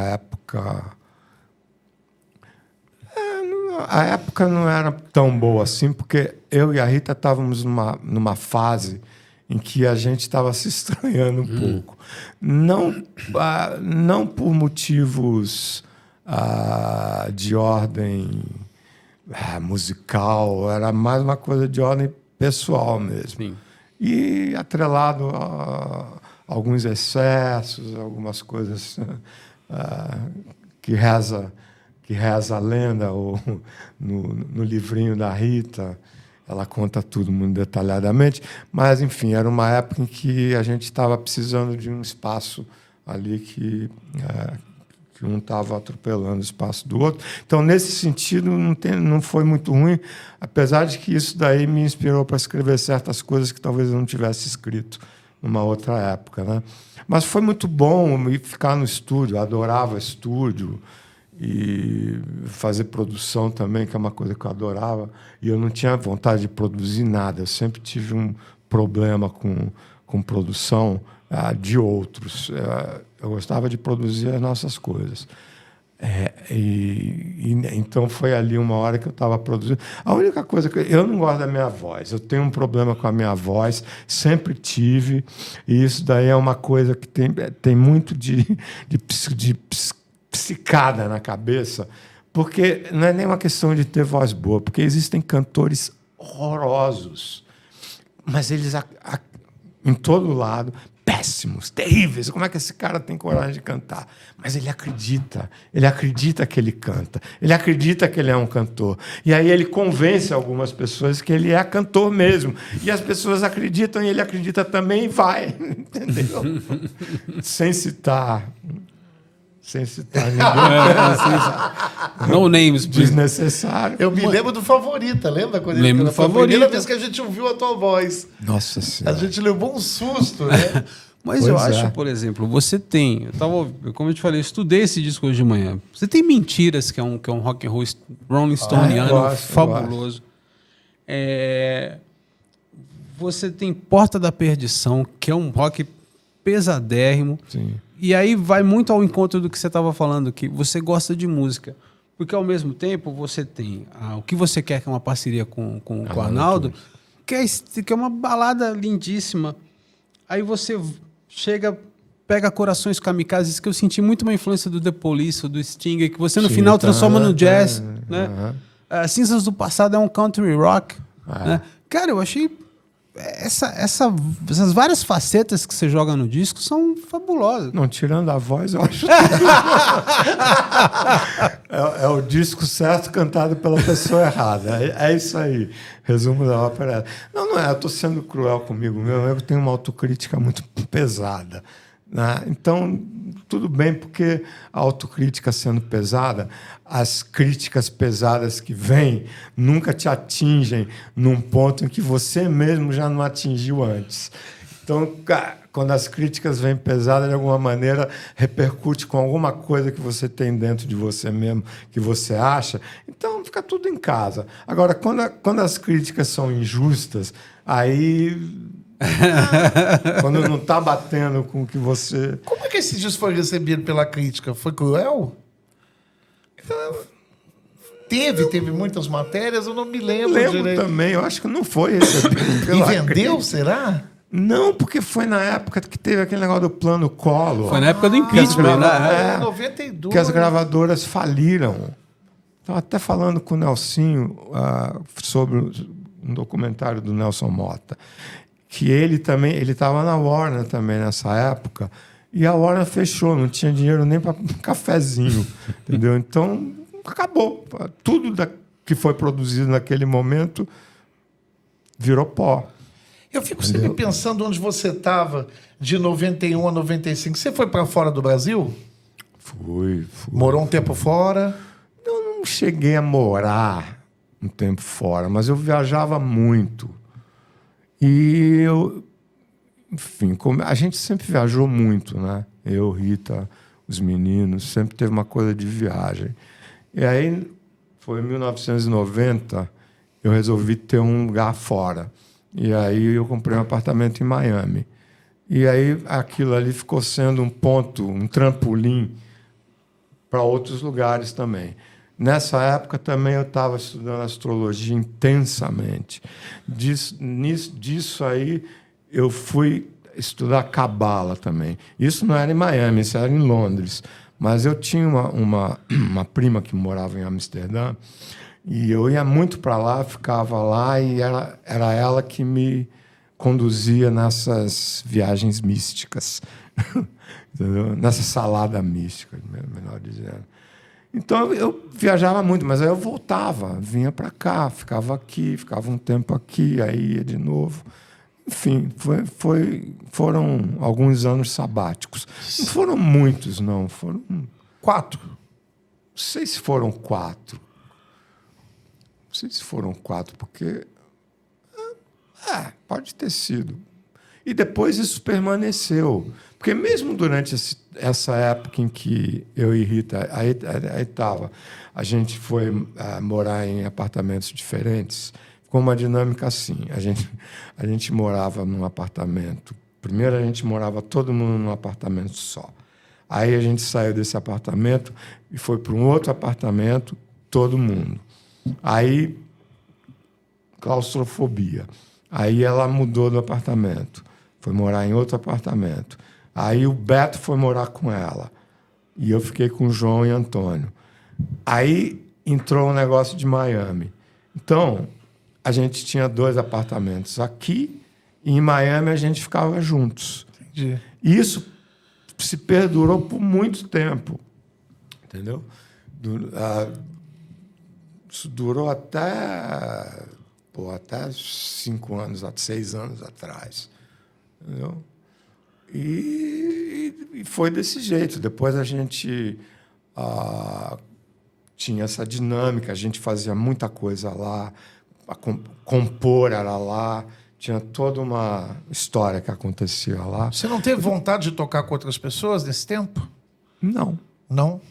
época... A época não era tão boa assim, porque eu e a Rita estávamos numa fase em que a gente estava se estranhando um pouco. Não por motivos de ordem musical, era mais uma coisa de ordem pessoal mesmo. Sim. E atrelado a alguns excessos, algumas coisas que reza a lenda, ou no livrinho da Rita, ela conta tudo muito detalhadamente. Mas, enfim, era uma época em que a gente estava precisando de um espaço ali que um estava atropelando o espaço do outro. Então, nesse sentido, não foi muito ruim, apesar de que isso daí me inspirou para escrever certas coisas que talvez eu não tivesse escrito numa outra época, né? Mas foi muito bom ficar no estúdio, eu adorava estúdio, e fazer produção também, que é uma coisa que eu adorava, e eu não tinha vontade de produzir nada, eu sempre tive um problema com produção de outros. Eu gostava de produzir as nossas coisas. Então foi ali uma hora que eu estava produzindo. A única coisa que eu não gosto da minha voz, eu tenho um problema com a minha voz, sempre tive, e isso daí é uma coisa que tem muito de psicada na cabeça, porque não é nem uma questão de ter voz boa, porque existem cantores horrorosos, mas eles em todo lado, péssimos, terríveis. Como é que esse cara tem coragem de cantar? Mas ele acredita que ele canta, ele acredita que ele é um cantor, e aí ele convence algumas pessoas que ele é cantor mesmo, e as pessoas acreditam, e ele acredita também, e vai, entendeu? Sem citar ninguém. No names, Desnecessário. Eu me lembro do Favorita, lembra? Quando Lembro do foi a Favorita. primeira vez que a gente ouviu a tua voz. Nossa Senhora. A gente levou um susto, né? Mas Pois eu é. acho, por exemplo, você tem... Como eu te falei, eu estudei esse disco hoje de manhã. Você tem Mentiras, que é um rock and roll Rolling Stoneano eu gosto. fabuloso. Você tem Porta da Perdição, que é um rock pesadérrimo. Sim. E aí vai muito ao encontro do que você estava falando, que você gosta de música. Porque, ao mesmo tempo, você tem O Que Você Quer, que é uma parceria com o Arnaldo, que é uma balada lindíssima. Aí você pega Corações Kamikazes, que eu senti muito uma influência do The Police, do Sting, que você, no final, transforma no jazz. Né? Cinzas do Passado é um country rock. Né? Cara, eu achei essas várias facetas que você joga no disco são fabulosas. Não, tirando a voz, eu acho. É o disco certo cantado pela pessoa errada. É isso aí. Resumo da ópera. Não é. Eu estou sendo cruel comigo mesmo. Eu tenho uma autocrítica muito pesada. Né? Então, tudo bem, porque a autocrítica sendo pesada, as críticas pesadas que vêm nunca te atingem num ponto em que você mesmo já não atingiu antes. Então, quando as críticas vêm pesadas, de alguma maneira, repercute com alguma coisa que você tem dentro de você mesmo, que você acha. Então, fica tudo em casa. Agora, quando as críticas são injustas, aí... quando não está batendo com o que você... Como é que esse disco foi recebido pela crítica? Foi cruel? Teve muitas matérias, eu não me lembro direito. Também, eu acho que não foi recebido pela E vendeu, crítica. Será? Não, porque foi na época que teve aquele negócio do plano Collor. Foi na época do impeachment, né? 92. Que as gravadoras faliram. Estava até falando com o Nelsinho sobre um documentário do Nelson Motta, que ele estava na Warner também nessa época, e a Warner fechou, não tinha dinheiro nem para um cafezinho, entendeu? Então, acabou. Tudo que foi produzido naquele momento virou pó. Eu fico sempre pensando onde você estava de 91 a 95. Você foi para fora do Brasil? Fui. Morou um tempo fora? Eu não cheguei a morar um tempo fora, mas eu viajava muito. E enfim, a gente sempre viajou muito, né? Eu, Rita, os meninos, sempre teve uma coisa de viagem. E aí, foi em 1990, eu resolvi ter um lugar fora. E aí eu comprei um apartamento em Miami. E aí aquilo ali ficou sendo um ponto, um trampolim para outros lugares também. Nessa época também eu estava estudando astrologia intensamente. Disso aí eu fui estudar cabala também. Isso não era em Miami, isso era em Londres. Mas eu tinha uma prima que morava em Amsterdã e eu ia muito para lá, ficava lá e era ela que me conduzia nessas viagens místicas, entendeu? Nessa salada mística, melhor dizendo. Então, eu viajava muito, mas aí eu voltava, vinha para cá, ficava aqui, ficava um tempo aqui, aí ia de novo. Enfim, foram alguns anos sabáticos. Não foram muitos, não. Foram 4. Não sei se foram 4. Não sei se foram 4, porque... pode ter sido. E depois isso permaneceu. Porque mesmo durante essa época em que eu e Rita... Aí estava... A gente foi morar em apartamentos diferentes, com uma dinâmica assim. A gente morava num apartamento. Primeiro a gente morava todo mundo num apartamento só. Aí a gente saiu desse apartamento e foi para um outro apartamento, todo mundo. Aí, claustrofobia. Aí ela mudou do apartamento, foi morar em outro apartamento. Aí o Beto foi morar com ela. E eu fiquei com o João e Antônio. Aí entrou um negócio de Miami. Então, a gente tinha 2 apartamentos aqui e em Miami a gente ficava juntos. Entendi. E isso se perdurou por muito tempo. Entendeu? Isso durou até 5 anos, 6 anos atrás. Entendeu? E foi desse jeito. Depois a gente tinha essa dinâmica, a gente fazia muita coisa lá, compor era lá, tinha toda uma história que acontecia lá. Você não teve vontade de tocar com outras pessoas nesse tempo? Não. Não?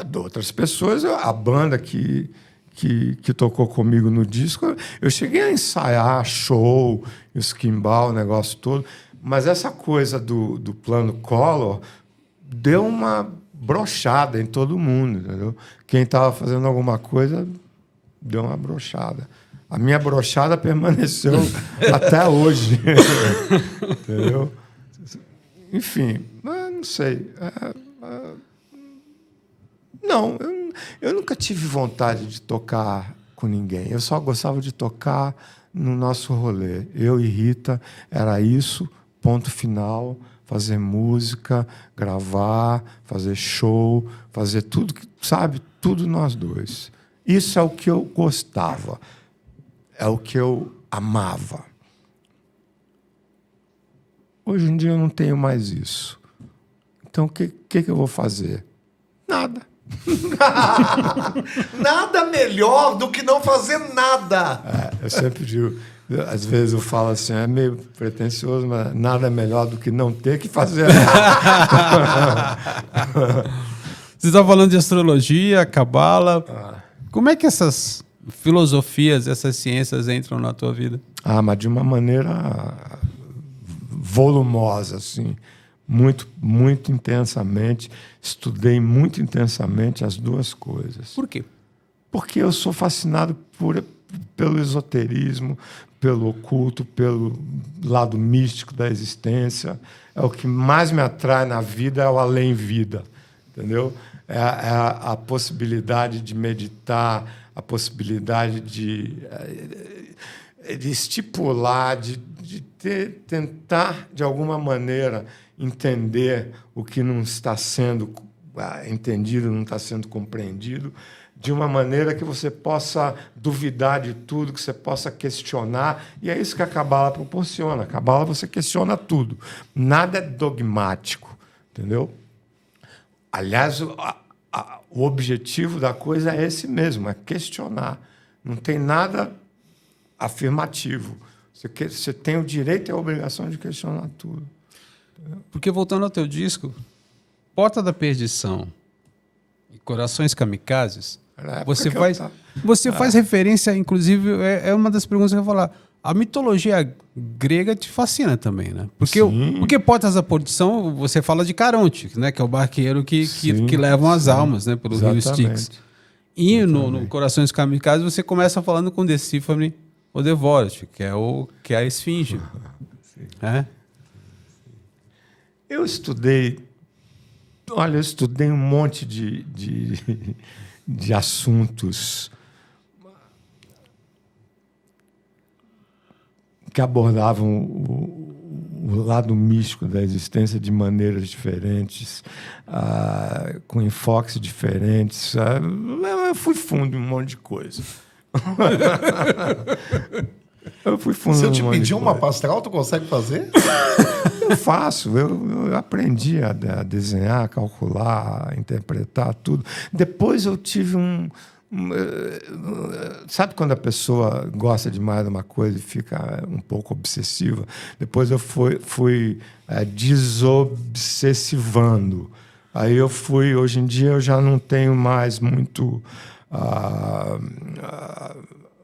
De outras pessoas, a banda que tocou comigo no disco, eu cheguei a ensaiar show, o skimbal, o negócio todo, mas essa coisa do plano Collor deu uma brochada em todo mundo, entendeu? Quem estava fazendo alguma coisa deu uma brochada. A minha brochada permaneceu até hoje. Entendeu? Enfim, não sei. Não, eu nunca tive vontade de tocar com ninguém. Eu só gostava de tocar no nosso rolê. Eu e Rita, era isso, ponto final, fazer música, gravar, fazer show, fazer tudo, sabe? Tudo nós dois. Isso é o que eu gostava, é o que eu amava. Hoje em dia eu não tenho mais isso. Então, o que eu vou fazer? Nada. Nada melhor do que não fazer nada. Eu sempre digo, às vezes eu falo assim, é meio pretensioso, mas nada é melhor do que não ter que fazer nada. Você está falando de astrologia, cabala. Como é que essas filosofias, essas ciências entram na tua vida? Mas de uma maneira volumosa, assim. Muito, muito intensamente. Estudei muito intensamente as duas coisas. Por quê? Porque eu sou fascinado pelo esoterismo, pelo oculto, pelo lado místico da existência. É o que mais me atrai na vida, é o além-vida, entendeu? É a possibilidade de meditar, a possibilidade de estipular, de tentar, de alguma maneira, entender o que não está sendo entendido, não está sendo compreendido, de uma maneira que você possa duvidar de tudo, que você possa questionar. E é isso que a Cabala proporciona. A Cabala você questiona tudo. Nada é dogmático, entendeu? Aliás, o objetivo da coisa é esse mesmo, é questionar. Não tem nada afirmativo. Você tem o direito e a obrigação de questionar tudo. Porque, voltando ao teu disco, Porta da Perdição e Corações Kamikazes, você faz referência, inclusive, é uma das perguntas que eu vou falar. A mitologia grega te fascina também, né? Porque Portas da Perdição, você fala de Caronte, né? Que é o barqueiro que levam as almas, né? Pelo rio Styx. E no Corações Kamikazes você começa falando com Decifra-me ou Devora-te, que é a esfinge. É? Eu estudei um monte de assuntos que abordavam o lado místico da existência de maneiras diferentes, com enfoques diferentes. Eu fui fundo em um monte de coisa. Se eu te pedir um mapa astral, tu consegue fazer? Eu faço. Eu aprendi a desenhar, a calcular, a interpretar tudo. Depois eu tive sabe quando a pessoa gosta demais de uma coisa e fica um pouco obsessiva? Depois eu fui desobsessivando. Aí hoje em dia eu já não tenho mais muito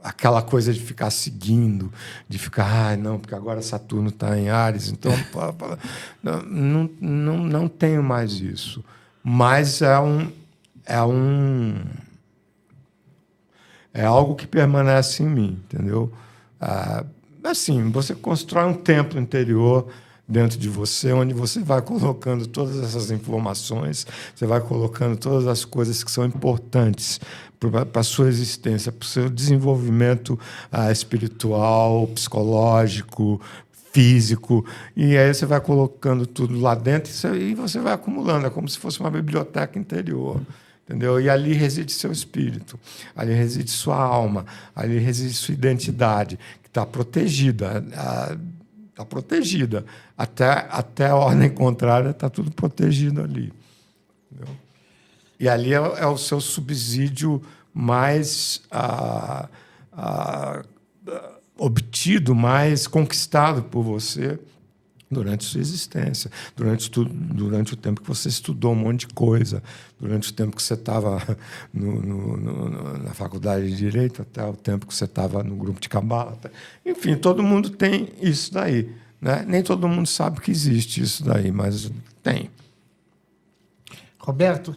aquela coisa de ficar seguindo, de ficar, não, porque agora Saturno está em Áries, então não tenho mais isso. Mas é algo que permanece em mim, entendeu? Assim, você constrói um templo interior dentro de você, onde você vai colocando todas essas informações, você vai colocando todas as coisas que são importantes para a sua existência, para o seu desenvolvimento espiritual, psicológico, físico, e aí você vai colocando tudo lá dentro e você vai acumulando, é como se fosse uma biblioteca interior. Entendeu? E ali reside seu espírito, ali reside sua alma, ali reside sua identidade, que está protegida. Está protegida. Até a ordem contrária está tudo protegido ali. Entendeu? E ali é o seu subsídio mais obtido, mais conquistado por você durante sua existência, durante o tempo que você estudou um monte de coisa, durante o tempo que você estava na faculdade de Direito, até o tempo que você estava no grupo de Cabala. Enfim, todo mundo tem isso daí. Né? Nem todo mundo sabe que existe isso daí, mas tem. Roberto,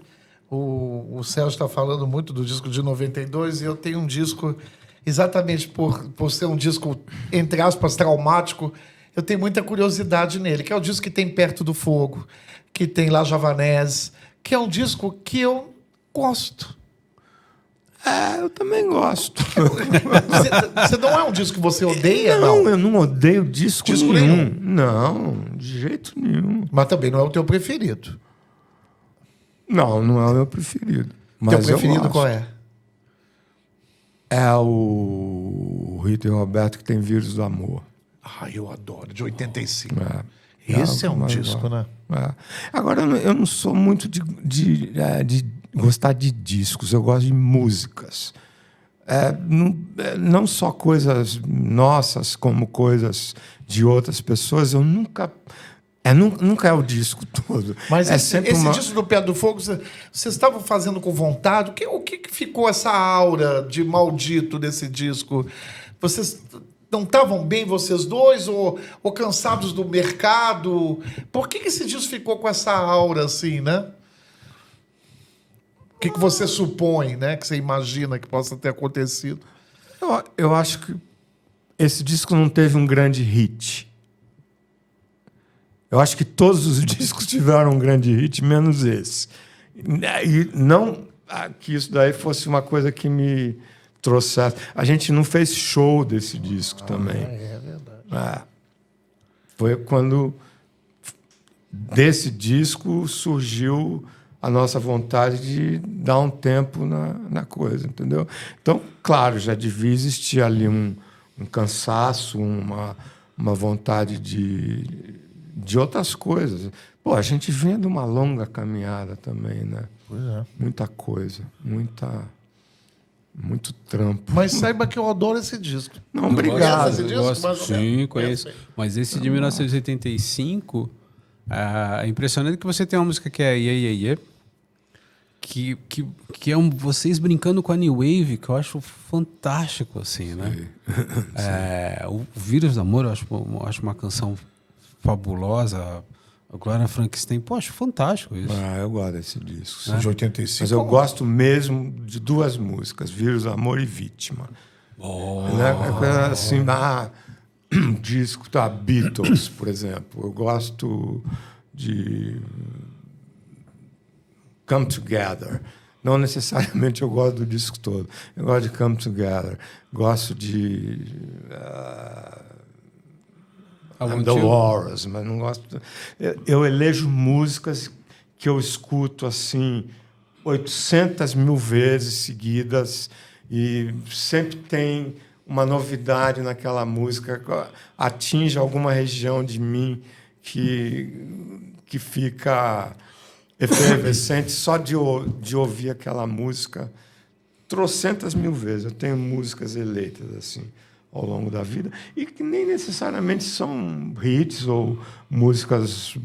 o Sérgio está falando muito do disco de 92 e eu tenho um disco, exatamente por ser um disco, entre aspas, traumático, eu tenho muita curiosidade nele, que é o disco que tem Perto do Fogo, que tem La Javanese, que é um disco que eu gosto. Eu também gosto. Você não é um disco que você odeia, Não, eu não odeio disco Disco nenhum. nenhum? Não, de jeito nenhum. Mas também não é o teu preferido. Não é o meu preferido. Mas Teu preferido eu gosto. qual é? É o Rita e Roberto, que tem Vírus do Amor. Eu adoro, de 85. É. Esse é um Mas disco, né? Agora, eu não sou muito de gostar de discos, eu gosto de músicas. Não só coisas nossas, como coisas de outras pessoas. Eu nunca é o disco todo. Mas é esse disco do Pé do Fogo, vocês estavam fazendo com vontade? O que ficou essa aura de maldito desse disco? Vocês não estavam bem, vocês dois, ou cansados do mercado? Por que esse disco ficou com essa aura assim, né? O que você supõe, né? Que você imagina que possa ter acontecido? Eu acho que esse disco não teve um grande hit. Eu acho que todos os discos tiveram um grande hit, menos esse. E não que isso daí fosse uma coisa que me trouxesse. A gente não fez show desse disco também. É verdade. Foi quando desse disco surgiu a nossa vontade de dar um tempo na coisa, entendeu? Então, claro, já devia existir ali um cansaço, uma vontade de outras coisas. Pô, a gente vinha de uma longa caminhada também, né? Pois é. Muita coisa, muito trampo. Mas saiba que eu adoro esse disco. Não, obrigado. Esse disco, Gosto. mais ou menos? Sim, conheço. Mas esse de 1985, é impressionante que você tem uma música que é Yeah, Yeah, Yeah, que é vocês brincando com a New Wave, que eu acho fantástico, assim, né? O Vírus do Amor, eu acho uma canção fabulosa. A Gloria Frankenstein, pô, acho fantástico isso. Eu gosto desse disco. De 85. Mas eu gosto mesmo de duas músicas, Vírus do Amor e Vítima. Assim, disco da Beatles, por exemplo. Eu gosto de Come Together. Não necessariamente eu gosto do disco todo. Eu gosto de Come Together. Gosto de The Wars, mas não gosto. Eu elejo músicas que eu escuto assim 800 mil vezes seguidas e sempre tem uma novidade naquela música, atinge alguma região de mim que fica efervescente só de ouvir aquela música trocentas mil vezes. Eu tenho músicas eleitas assim ao longo da vida e que nem necessariamente são hits ou músicas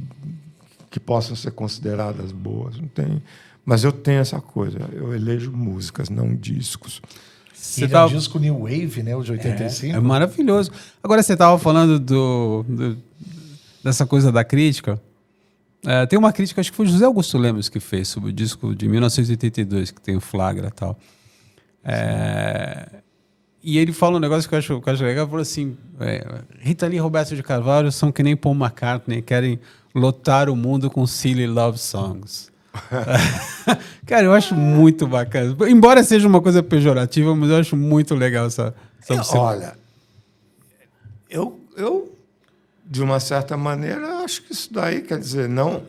que possam ser consideradas boas. Não tem, mas eu tenho essa coisa. Eu elejo músicas, não discos. Você é um disco New Wave, né? O de 85. É maravilhoso. Agora, você estava falando dessa coisa da crítica. Tem uma crítica, acho que foi o José Augusto Lemos que fez sobre o disco de 1982, que tem o Flagra e tal. E ele fala um negócio que eu acho legal. Ele falou assim, Rita Lee e Roberto de Carvalho são que nem Paul McCartney, querem lotar o mundo com silly love songs. Cara, eu acho muito bacana. Embora seja uma coisa pejorativa, mas eu acho muito legal essa Olha, eu de uma certa maneira acho que isso daí, quer dizer, não,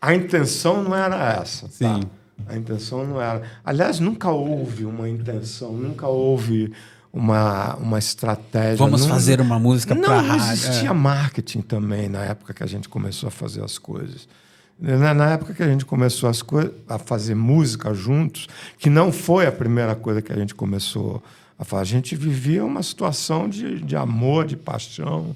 a intenção não era essa. Sim. Tá? A intenção não era. Aliás, nunca houve uma intenção, nunca houve uma estratégia. Vamos fazer uma música para a rádio. Não existia marketing também na época que a gente começou a fazer as coisas. Na época que a gente começou a fazer música juntos, que não foi a primeira coisa que a gente começou a fazer, a gente vivia uma situação de amor, de paixão,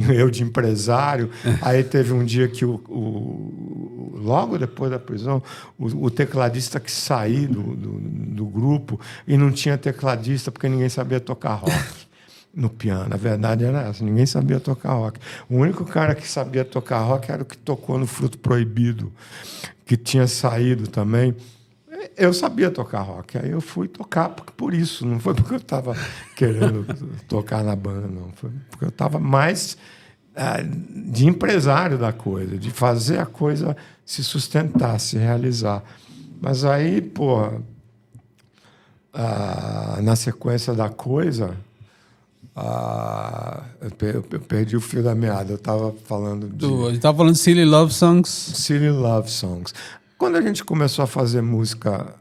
eu de empresário. Aí teve um dia que, logo depois da prisão, o tecladista que saiu do grupo e não tinha tecladista porque ninguém sabia tocar rock. No piano. A verdade era essa. Ninguém sabia tocar rock. O único cara que sabia tocar rock era o que tocou no Fruto Proibido, que tinha saído também. Eu sabia tocar rock. Aí eu fui tocar por isso. Não foi porque eu estava querendo tocar na banda, não. Foi porque eu estava mais de empresário da coisa, de fazer a coisa se sustentar, se realizar. Mas aí, pô, na sequência da coisa, eu perdi o fio da meada. Eu estava falando de... A gente estava falando de Silly Love Songs. Silly Love Songs. Quando a gente começou a fazer música,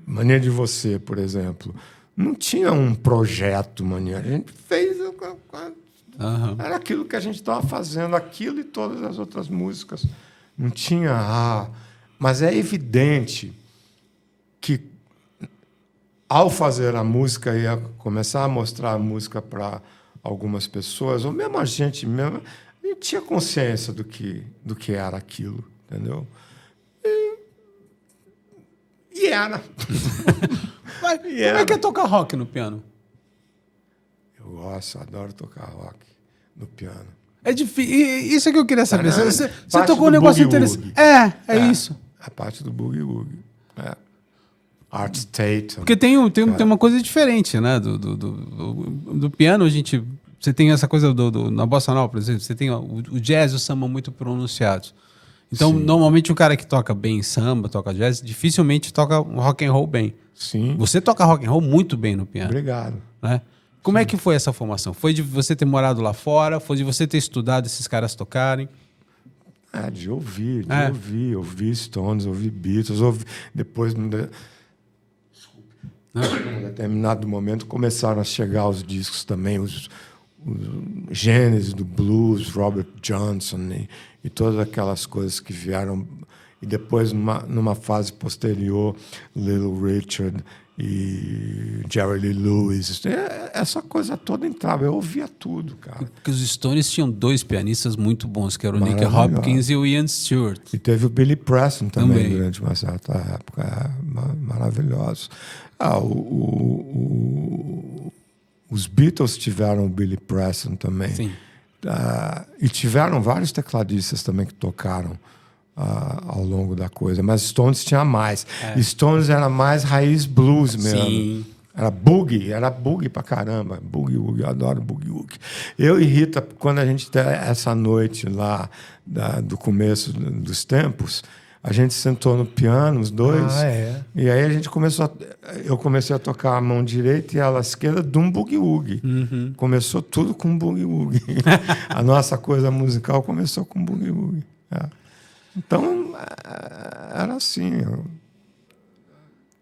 Mania de Você, por exemplo, não tinha um projeto, Mania. A gente fez... Era aquilo que a gente estava fazendo, aquilo e todas as outras músicas. Não tinha... Mas é evidente que, ao fazer a música e começar a mostrar a música para algumas pessoas, ou mesmo a gente tinha consciência do que era aquilo, entendeu? E era. Como é que é tocar rock no piano? Eu gosto, adoro tocar rock no piano. É difícil. Isso é que eu queria saber. Você tocou um do negócio boogie interessante. woogie. É isso. A parte do boogie woogie. Art State. Porque tem uma coisa diferente, né? Do piano, você tem essa coisa na bossa nova, por exemplo, você tem o jazz e o samba muito pronunciados. Então, normalmente, um cara que toca bem samba, toca jazz, dificilmente toca rock and roll bem. Sim. Você toca rock and roll muito bem no piano. Obrigado. Né? Como é que foi essa formação? Foi de você ter morado lá fora? Foi de você ter estudado esses caras tocarem? De ouvir Stones, ouvir Beatles, depois, num determinado momento, começaram a chegar os discos também, os Gênesis do blues, Robert Johnson e todas aquelas coisas que vieram. E depois, numa fase posterior, Little Richard e Jerry Lee Lewis. Essa coisa toda entrava. Eu ouvia tudo, cara. Porque os Stones tinham 2 pianistas muito bons, que eram o Nick Hopkins e o Ian Stewart. E teve o Billy Preston também. Durante uma certa época. Maravilhosos. Os Beatles tiveram o Billy Preston também. Sim. E tiveram vários tecladistas também que tocaram ao longo da coisa. Mas Stones tinha mais. Stones era mais raiz blues mesmo. Sim. Era boogie pra caramba. Boogie woogie, eu adoro boogie woogie. Eu e Rita, quando a gente tem essa noite lá do começo dos tempos, a gente sentou no piano, os dois, e aí eu comecei a tocar a mão direita e ela a esquerda de um boogie woogie. Começou tudo com boogie woogie. A nossa coisa musical começou com boogie woogie. Então, era assim.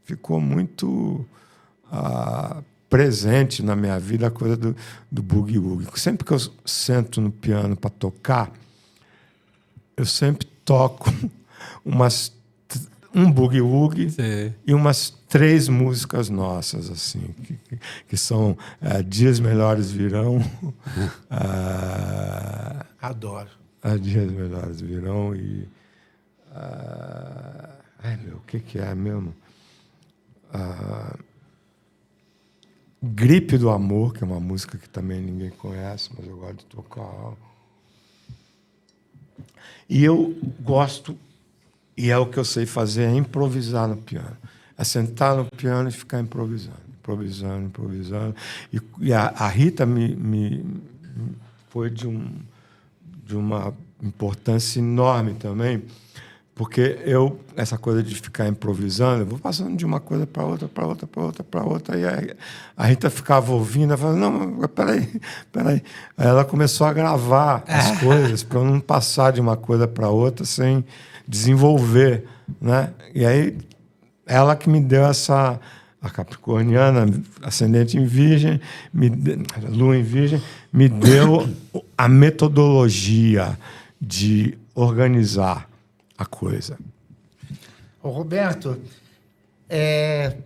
Ficou muito presente na minha vida a coisa do boogie woogie. Sempre que eu sento no piano para tocar, eu sempre toco um boogie woogie e umas 3 músicas nossas, assim, que são Dias Melhores Virão. Adoro. Dias Melhores Virão e... o que é mesmo? Gripe do Amor, que é uma música que também ninguém conhece, mas eu gosto de tocar. E eu gosto, e é o que eu sei fazer, é improvisar no piano. É sentar no piano e ficar improvisando. E a Rita me foi de uma importância enorme também, porque essa coisa de ficar improvisando, eu vou passando de uma coisa para outra, e a Rita ficava ouvindo, ela falava, não, mas peraí. Aí ela começou a gravar as coisas, para eu não passar de uma coisa para outra sem desenvolver, né? E aí, ela que me deu a capricorniana, ascendente em Virgem, Lua em Virgem, me deu a metodologia de organizar a coisa. Ô, Roberto,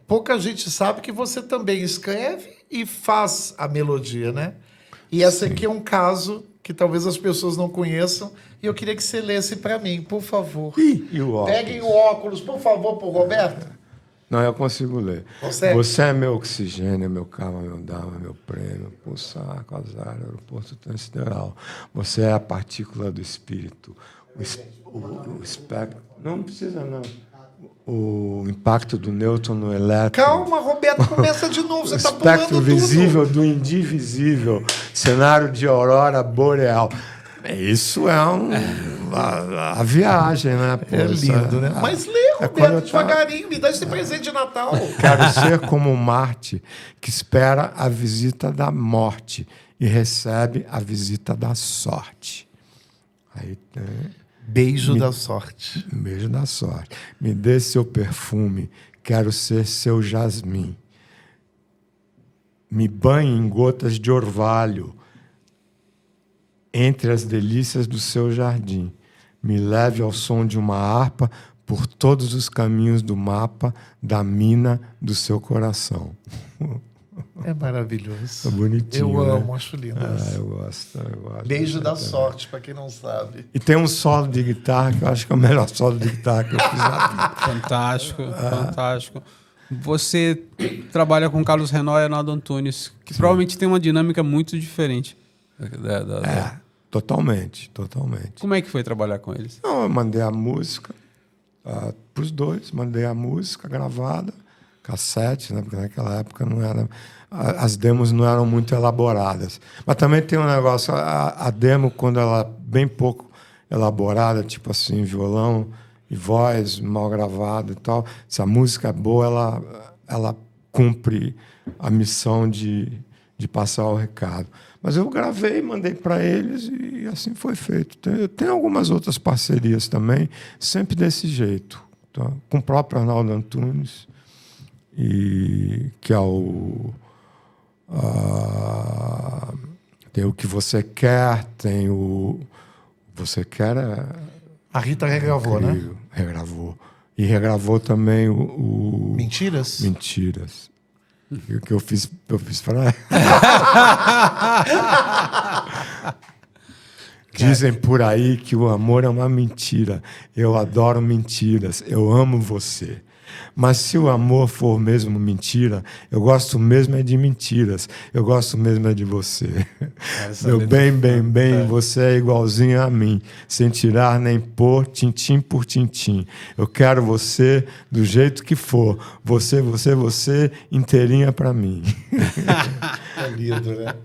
pouca gente sabe que você também escreve e faz a melodia, né? E esse aqui é um caso que talvez as pessoas não conheçam, e eu queria que você lesse para mim, por favor. E o óculos? Peguem o óculos, por favor, pro Roberto. Não, eu consigo ler. Consegue? Você é meu oxigênio, meu calma, meu dharma, meu prêmio, pulsar, causar, aeroporto transideral. Você é a partícula do espírito. O espectro... Não precisa, não. O impacto do nêutron no elétron. Calma, Roberto, começa de novo. Você está pulando tudo. O espectro visível do indivisível. Cenário de aurora boreal. Isso é a viagem, né? Pô, É lindo, né? Mas lê, Roberto, devagarinho, me dá esse presente de Natal. Quero ser como Marte, que espera a visita da morte e recebe a visita da sorte. Aí tem... Beijo da sorte. Beijo da sorte. Me dê seu perfume, quero ser seu jasmim. Me banhe em gotas de orvalho, entre as delícias do seu jardim. Me leve ao som de uma harpa por todos os caminhos do mapa da mina do seu coração. É maravilhoso. É bonitinho. Eu né? amo, acho lindo. Eu gosto. Beijo da sorte, para quem não sabe. E tem um solo de guitarra que eu acho que é o melhor solo de guitarra que eu fiz na vida. Fantástico, fantástico. Você trabalha com Carlos Renault e Arnaldo Antunes, que provavelmente tem uma dinâmica muito diferente. Totalmente. Como é que foi trabalhar com eles? Não, eu mandei a música para os dois, mandei a música gravada, cassete, né? Porque naquela época não era, as demos não eram muito elaboradas. Mas também tem um negócio, a demo, quando ela é bem pouco elaborada, tipo assim, violão e voz mal gravada e tal, se a música é boa, ela cumpre a missão de passar o recado. Mas eu gravei, mandei para eles e assim foi feito. Eu tenho algumas outras parcerias também, sempre desse jeito. Tá? Com o próprio Arnaldo Antunes, que é tem o Que Você Quer, tem o... Você Quer... A Rita regravou, né? Regravou. E regravou também o Mentiras? Mentiras. O que eu fiz para ela. Dizem por aí que o amor é uma mentira. Eu adoro mentiras. Eu amo você. Mas se o amor for mesmo mentira, eu gosto mesmo é de mentiras. Eu gosto mesmo é de você. Meu bem, você é igualzinho a mim. Sem tirar nem pôr, tintim por tintim. Eu quero você do jeito que for. Você, inteirinha pra mim. É lindo, né?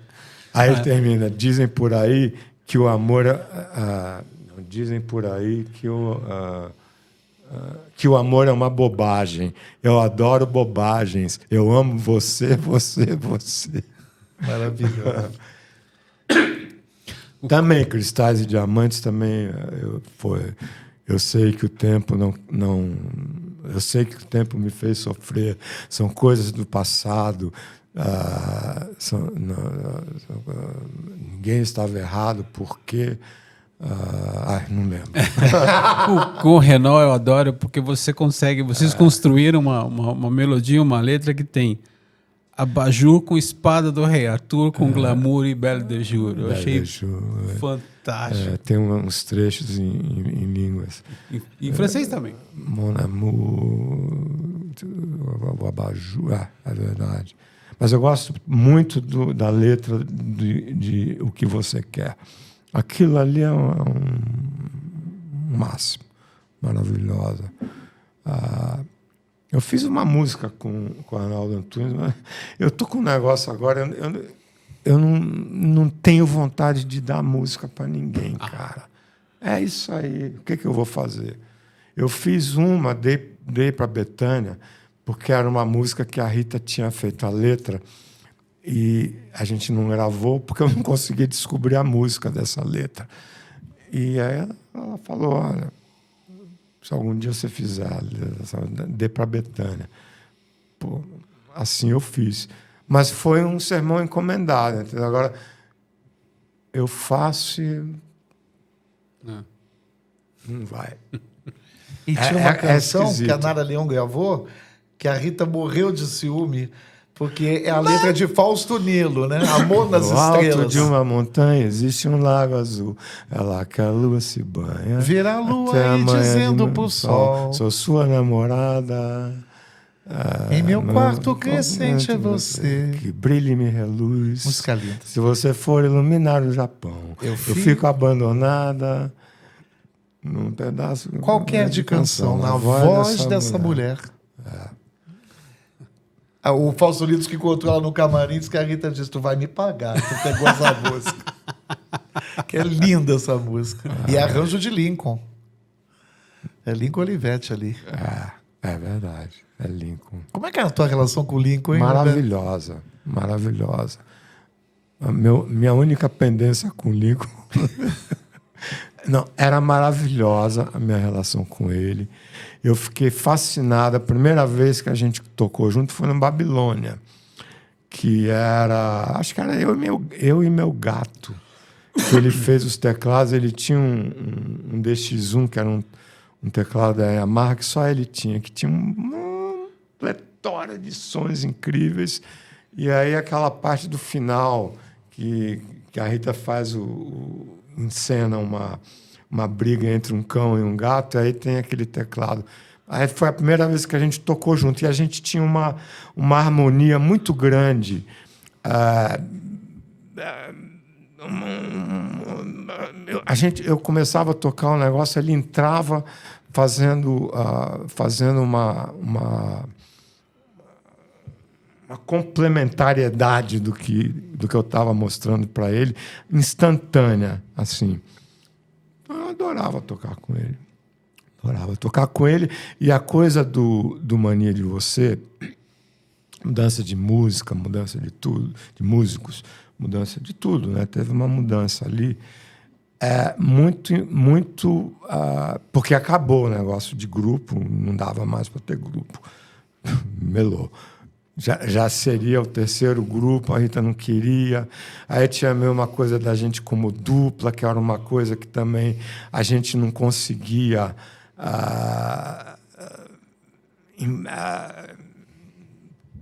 Aí termina. Dizem por aí que o amor... dizem por aí que o amor é uma bobagem. Eu adoro bobagens. Eu amo você. Maravilhoso. Também Cristais e Diamantes também eu sei que o tempo não eu sei que o tempo me fez sofrer. São coisas do passado. Ninguém estava errado porque não lembro. Com o Renault eu adoro porque vocês construíram uma melodia, uma letra que tem abajur com espada do rei Arthur, com glamour e belle de jour. Eu achei fantástico. Tem uns trechos em línguas. Em francês também. Mon amour, o abajur, é verdade. Mas eu gosto muito da letra de O Que Você Quer. Aquilo ali é um máximo, maravilhosa. Eu fiz uma música com o Arnaldo Antunes, mas eu estou com um negócio agora, eu não tenho vontade de dar música para ninguém, cara. É isso aí, o que eu vou fazer? Eu fiz dei para a Bethânia, porque era uma música que a Rita tinha feito a letra, e a gente não gravou porque eu não conseguia descobrir a música dessa letra. E aí ela falou, olha, se algum dia você fizer, dê para a Bethânia. Pô, assim eu fiz. Mas foi um sermão encomendado. Entendeu? Agora, eu faço e... Não vai. E tinha uma canção que a Nara Leão gravou, que a Rita morreu de ciúme, porque é a letra de Fausto Nilo, né? Amor nas Estrelas. No alto de uma montanha existe um lago azul. É lá que a lua se banha. Ver a lua aí dizendo pro sol. Sou sua namorada. Em meu quarto crescente é você. Que brilha e me reluz. Música linda. Se você for iluminar o Japão, eu fico abandonada num pedaço... Qualquer de canção, na voz dessa mulher. O Fausto Nilo que encontrou ela no camarim disse que a Rita disse, tu vai me pagar, tu pegou essa música. Que é linda essa música. E é arranjo de Lincoln. É Lincoln Olivetti ali. É verdade. É Lincoln. Como é que é a tua relação com o Lincoln, hein? Maravilhosa. Maravilhosa. Minha única pendência com o Lincoln... Não, era maravilhosa a minha relação com ele. Eu fiquei fascinado. A primeira vez que a gente tocou junto foi no Babilônia, que era... Acho que era eu e meu gato. Que ele fez os teclados. Ele tinha um DX1, que era um teclado da Yamaha, que só ele tinha, que tinha uma pletora de sons incríveis. E aí aquela parte do final, que a Rita faz encena uma briga entre um cão e um gato, aí tem aquele teclado. Aí foi a primeira vez que a gente tocou junto, e a gente tinha uma harmonia muito grande. Eu começava a tocar um negócio, ele entrava fazendo uma complementariedade do que eu estava mostrando para ele, instantânea, assim. Eu adorava tocar com ele. Adorava tocar com ele. E a coisa do Mania de Você, mudança de música, mudança de tudo, de músicos, mudança de tudo, né? Teve uma mudança ali. Muito... porque acabou o negócio de grupo, não dava mais para ter grupo. Melou. Já seria o terceiro grupo, a Rita não queria. Aí tinha a mesma coisa da gente como dupla, que era uma coisa que também a gente não conseguia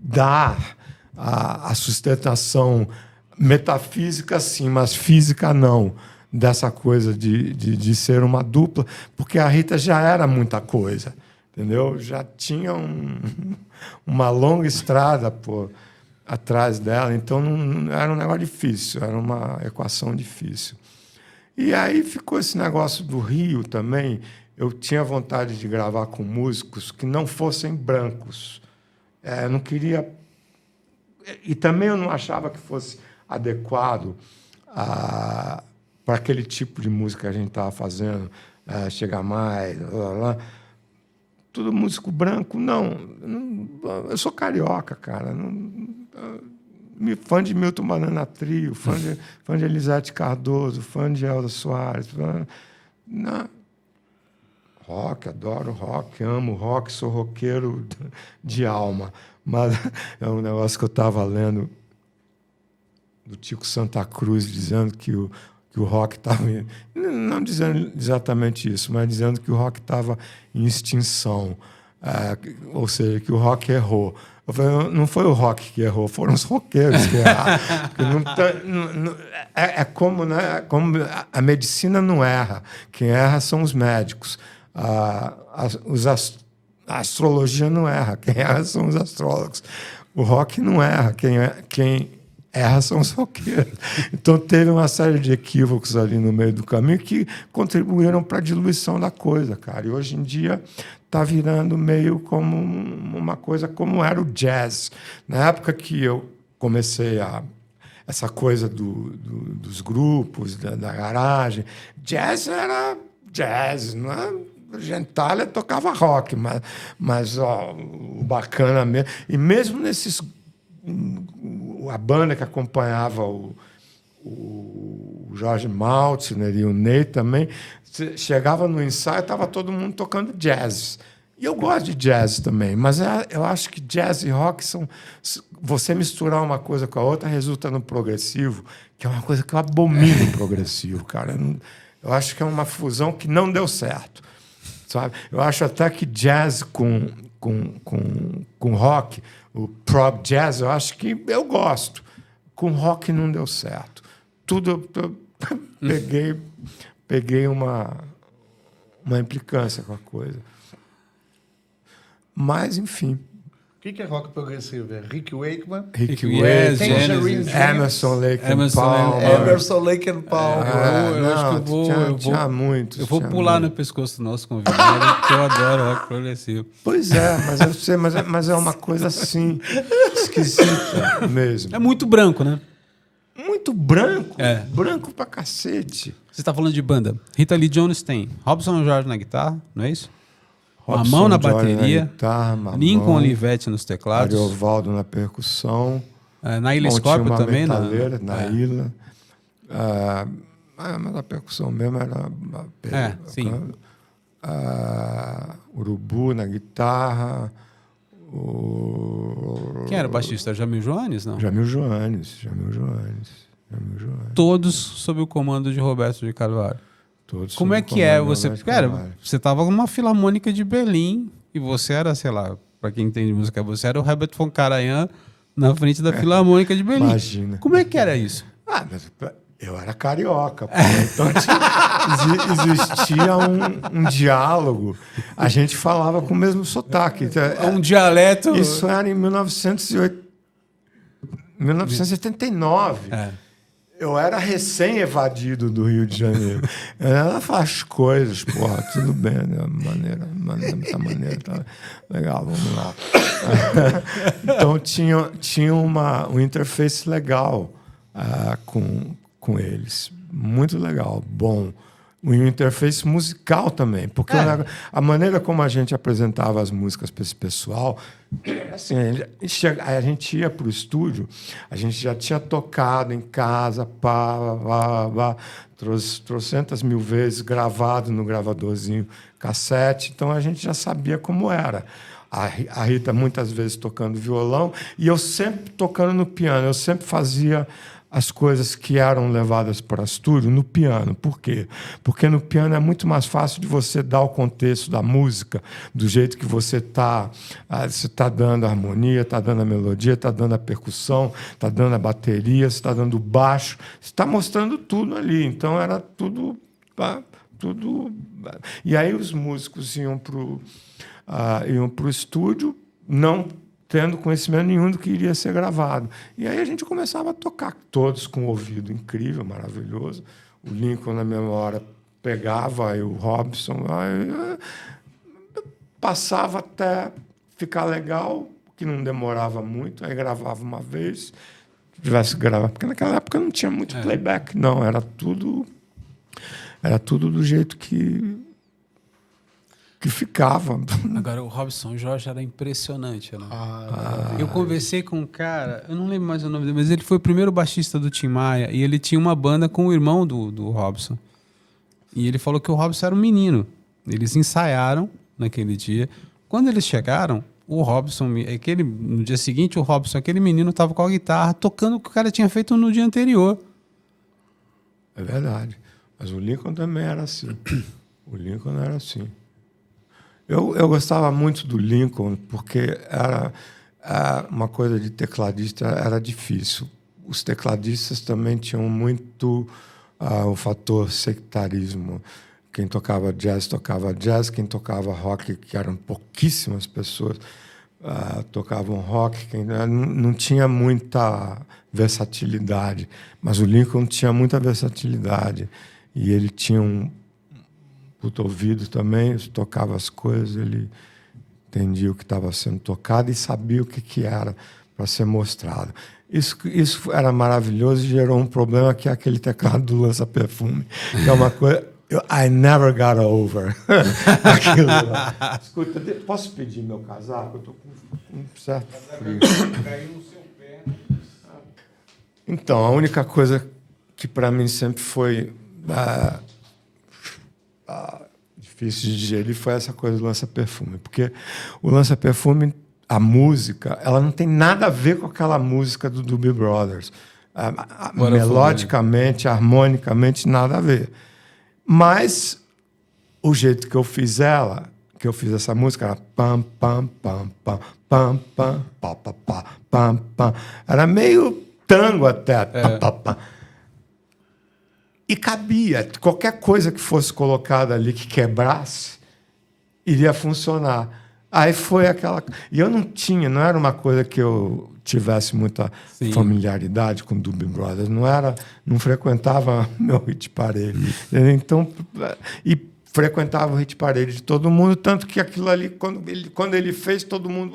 dar a sustentação metafísica, sim, mas física não, dessa coisa de ser uma dupla, porque a Rita já era muita coisa. Entendeu? Já tinha uma longa estrada atrás dela, então não era um negócio difícil, era uma equação difícil. E aí ficou esse negócio do Rio também. Eu tinha vontade de gravar com músicos que não fossem brancos. Eu não queria... E também eu não achava que fosse adequado para aquele tipo de música que a gente estava fazendo, Chega Mais, blá, blá, blá. Tudo músico branco, não. Eu sou carioca, cara. Fã de Milton Banana Trio, fã de Elisete Cardoso, fã de Elza Soares. Não. Rock, adoro rock, amo rock, sou roqueiro de alma. Mas é um negócio que eu estava lendo do Tico Santa Cruz, dizendo que o rock estava... Não dizendo exatamente isso, mas dizendo que o rock estava em extinção. Ou seja, que o rock errou. Eu falei, não foi o rock que errou, foram os roqueiros que erraram. Como, né? Como a medicina não erra. Quem erra são os médicos. A astrologia não erra. Quem erra são os astrólogos. O rock não erra. Quem erra são os roqueiros. Então, teve uma série de equívocos ali no meio do caminho que contribuíram para a diluição da coisa, cara. E hoje em dia está virando meio como uma coisa como era o jazz. Na época que eu comecei essa coisa dos grupos, da garagem, jazz era jazz, não é? Gentalha tocava rock, mas o bacana mesmo... E mesmo nesses... A banda que acompanhava o Jorge Maltzner e o Ney também, chegava no ensaio, estava todo mundo tocando jazz. E eu gosto de jazz também, mas eu acho que jazz e rock são... Você misturar uma coisa com a outra resulta no progressivo, que é uma coisa que eu abomino progressivo, cara. Eu acho que é uma fusão que não deu certo, sabe? Eu acho até que jazz com rock... O prog jazz, eu acho que eu gosto. Com rock não deu certo. Tudo eu peguei uma implicância com a coisa. Mas, enfim. O que é rock progressivo? É Rick Wakeman? Rick Wakeman, Tangerine Dream, Emerson, Lake and Palmer. Emerson, Lake and Palmer. Eu acho que tinha muitos. Eu vou pular no pescoço do nosso convidado, porque eu adoro rock progressivo. Pois é, mas eu sei, mas é uma coisa assim, esquisita mesmo. É muito branco, né? muito branco. É. Branco pra cacete. Você está falando de banda. Rita Lee Jones tem Robson Jorge na guitarra, não é isso? Robson Mamão na Jorge bateria, na guitarra, Mamão, Lincoln Olivetti nos teclados, Ariovaldo na percussão. na Ilha Scorpio Tinha uma também. metaleira na ilha. Mas a percussão mesmo era... sim. Urubu na guitarra. Quem era o baixista? Jamil Joanes, não? Jamil Joanes. Todos sob o comando de Roberto de Carvalho. Todos Como é sob o que é? comando de Você, Roberto cara, Carvalho. você tava numa filarmônica de Berlim e você era, sei lá, para quem entende música, você era o Herbert von Karajan na frente da filarmônica de Berlim. Imagina. Como é que era isso? Mas eu era carioca, pô. Então existia um diálogo. A gente falava com o mesmo sotaque. Um dialeto. Isso era em 1979. Eu era recém-evadido do Rio de Janeiro. Ela faz coisas, porra, tudo bem, né? Tá maneiro, tá legal, vamos lá. Então tinha um interface legal com eles. Muito legal, bom. Um interface musical também, porque a maneira como a gente apresentava as músicas para esse pessoal, assim, a gente ia para o estúdio, a gente já tinha tocado em casa, trocentas mil vezes, gravado no gravadorzinho cassete, então a gente já sabia como era. A Rita muitas vezes tocando violão e eu sempre tocando no piano, eu sempre fazia as coisas que eram levadas para o estúdio no piano. Por quê? Porque no piano é muito mais fácil de você dar o contexto da música, do jeito que você está dando a harmonia, está dando a melodia, está dando a percussão, está dando a bateria, está dando o baixo, está mostrando tudo ali. Então era tudo. E aí os músicos iam para o estúdio, não tendo conhecimento nenhum do que iria ser gravado. E aí a gente começava a tocar, todos com um ouvido incrível, maravilhoso. O Lincoln, na mesma hora, pegava, aí o Robson, passava até ficar legal, que não demorava muito, aí gravava uma vez, tivesse gravado, porque naquela época não tinha muito playback, não, era tudo do jeito que ficava. Agora, o Robson Jorge era impressionante. Né? Eu conversei com um cara, eu não lembro mais o nome dele, mas ele foi o primeiro baixista do Tim Maia e ele tinha uma banda com o irmão do Robson. E ele falou que o Robson era um menino. Eles ensaiaram naquele dia. Quando eles chegaram, o Robson, no dia seguinte, o Robson, aquele menino, estava com a guitarra tocando o que o cara tinha feito no dia anterior. É verdade. Mas o Lincoln também era assim. O Lincoln era assim. Eu gostava muito do Lincoln porque era uma coisa de tecladista, era difícil. Os tecladistas também tinham muito o fator sectarismo. Quem tocava jazz, quem tocava rock, que eram pouquíssimas pessoas, tocavam rock, não tinha muita versatilidade. Mas o Lincoln tinha muita versatilidade. E ele tinha um puto ouvido também, tocava as coisas, ele entendia o que estava sendo tocado e sabia o que era para ser mostrado. Isso era maravilhoso e gerou um problema que é aquele teclado do lança-perfume, que é uma coisa... I never got over aquilo lá. Escuta, posso pedir meu casaco? Eu estou com um certo frio. Caiu no seu pé. Então, a única coisa que para mim sempre foi difícil de digerir foi essa coisa do lança-perfume, porque o lança-perfume, a música, ela não tem nada a ver com aquela música do Doobie Brothers. Melodicamente, harmonicamente, nada a ver. Mas o jeito que eu fiz essa música era pam pam pam pam pam pam pam pam pam pam. Era meio tango até. Pam, pam, pam. E cabia. Qualquer coisa que fosse colocada ali que quebrasse, iria funcionar. Aí foi aquela... E eu não era uma coisa que eu tivesse muita familiaridade com Doobie Brothers. Não frequentava meu hit parade. Então, e frequentava o hit parade de todo mundo, tanto que aquilo ali, quando ele fez, todo mundo...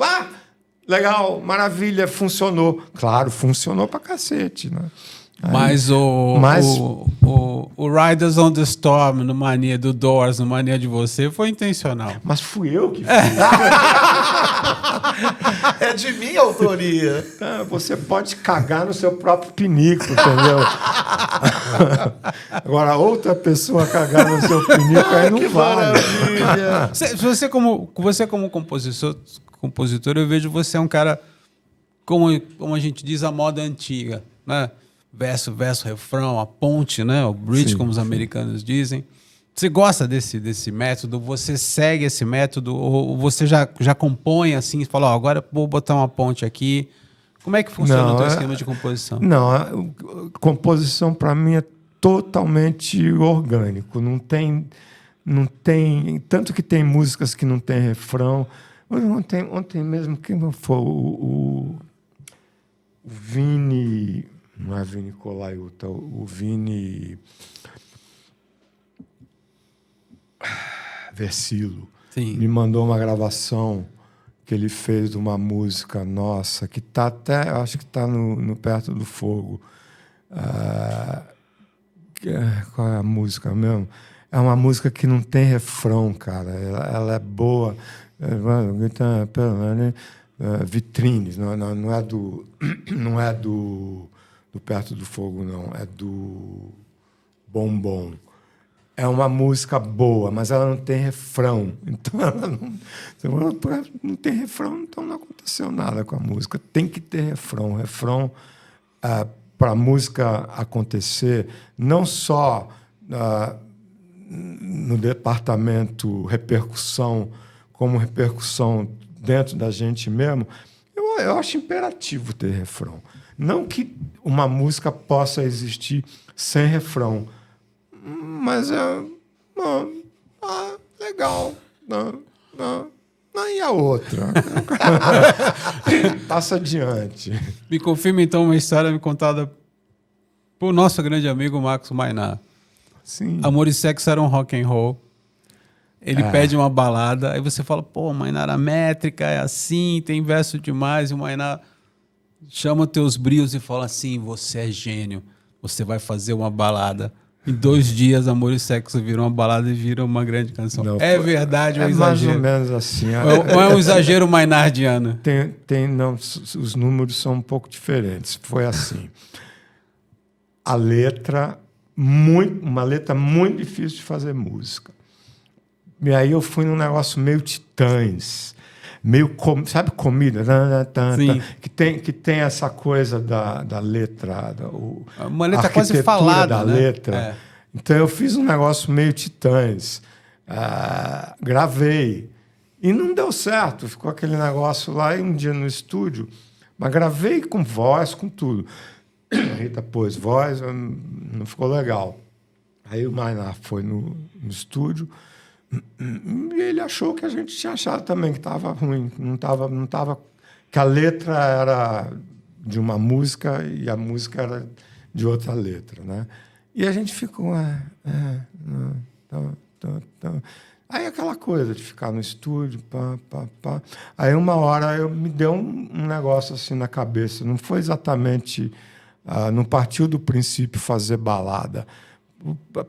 Legal, maravilha, funcionou. Claro, funcionou pra cacete, né? Mas o Riders on the Storm, no mania do Doors, no mania de você, foi intencional. Mas fui eu que fiz. É de minha autoria. Você pode cagar no seu próprio pinico, entendeu? Agora, outra pessoa cagar no seu pinico, aí não vale. Maravilha. Você como compositor, eu vejo você é um cara, como a gente diz, a moda antiga, né? Verso, refrão, a ponte, né? O bridge, como os americanos dizem. Você gosta desse método? Você segue esse método? Ou você já compõe assim e fala, ó, agora vou botar uma ponte aqui? Como é que funciona o teu esquema de composição? Não, a composição para mim é totalmente orgânico. Não tem... Tanto que tem músicas que não tem refrão. Ontem mesmo, quem foi? O Vini... Não é Vini Colaiuta, o Vini Versilo. Sim. Me mandou uma gravação que ele fez de uma música nossa, que está até, acho que está no Perto do Fogo. Qual é a música mesmo? É uma música que não tem refrão, cara. Ela é boa. Vitrines, não é do Perto do Fogo, não. É do Bombom. É uma música boa, mas ela não tem refrão. Então, ela não tem refrão, então não aconteceu nada com a música. Tem que ter refrão. Refrão, para a música acontecer, não só no departamento repercussão, como repercussão dentro da gente mesmo, eu acho imperativo ter refrão. Não que uma música possa existir sem refrão, mas legal. E a outra? Passa adiante. Me confirma, então, uma história me contada por nosso grande amigo Marcos Mainar. Sim. Amor e Sexo era um rock and roll. Ele pede uma balada, aí você fala, pô, Mainar, a métrica é assim, tem verso demais, e o Mainar chama teus brios e fala assim, você é gênio, você vai fazer uma balada. Em 2 dias, Amor e Sexo viram uma balada e viram uma grande canção. Não, é verdade, é um mais exagero. ou menos assim. Ou é um exagero mainardiano? Não, os números são um pouco diferentes. Foi assim. A letra, uma letra muito difícil de fazer música. E aí eu fui num negócio meio Titãs, meio, sabe, comida? Sim. Que tem essa coisa da letra, uma letra quase falada, da né? letra. É. Então eu fiz um negócio meio Titãs, gravei, e não deu certo, ficou aquele negócio lá, e um dia no estúdio, mas gravei com voz, com tudo. A Rita pôs voz, não ficou legal. Aí o Mainar foi no estúdio, e ele achou que a gente tinha achado também que estava ruim, não tava, que a letra era de uma música e a música era de outra letra, né? E a gente ficou aí aquela coisa de ficar no estúdio, pá. Aí uma hora me deu um negócio assim na cabeça, não foi exatamente, não partiu do princípio fazer balada.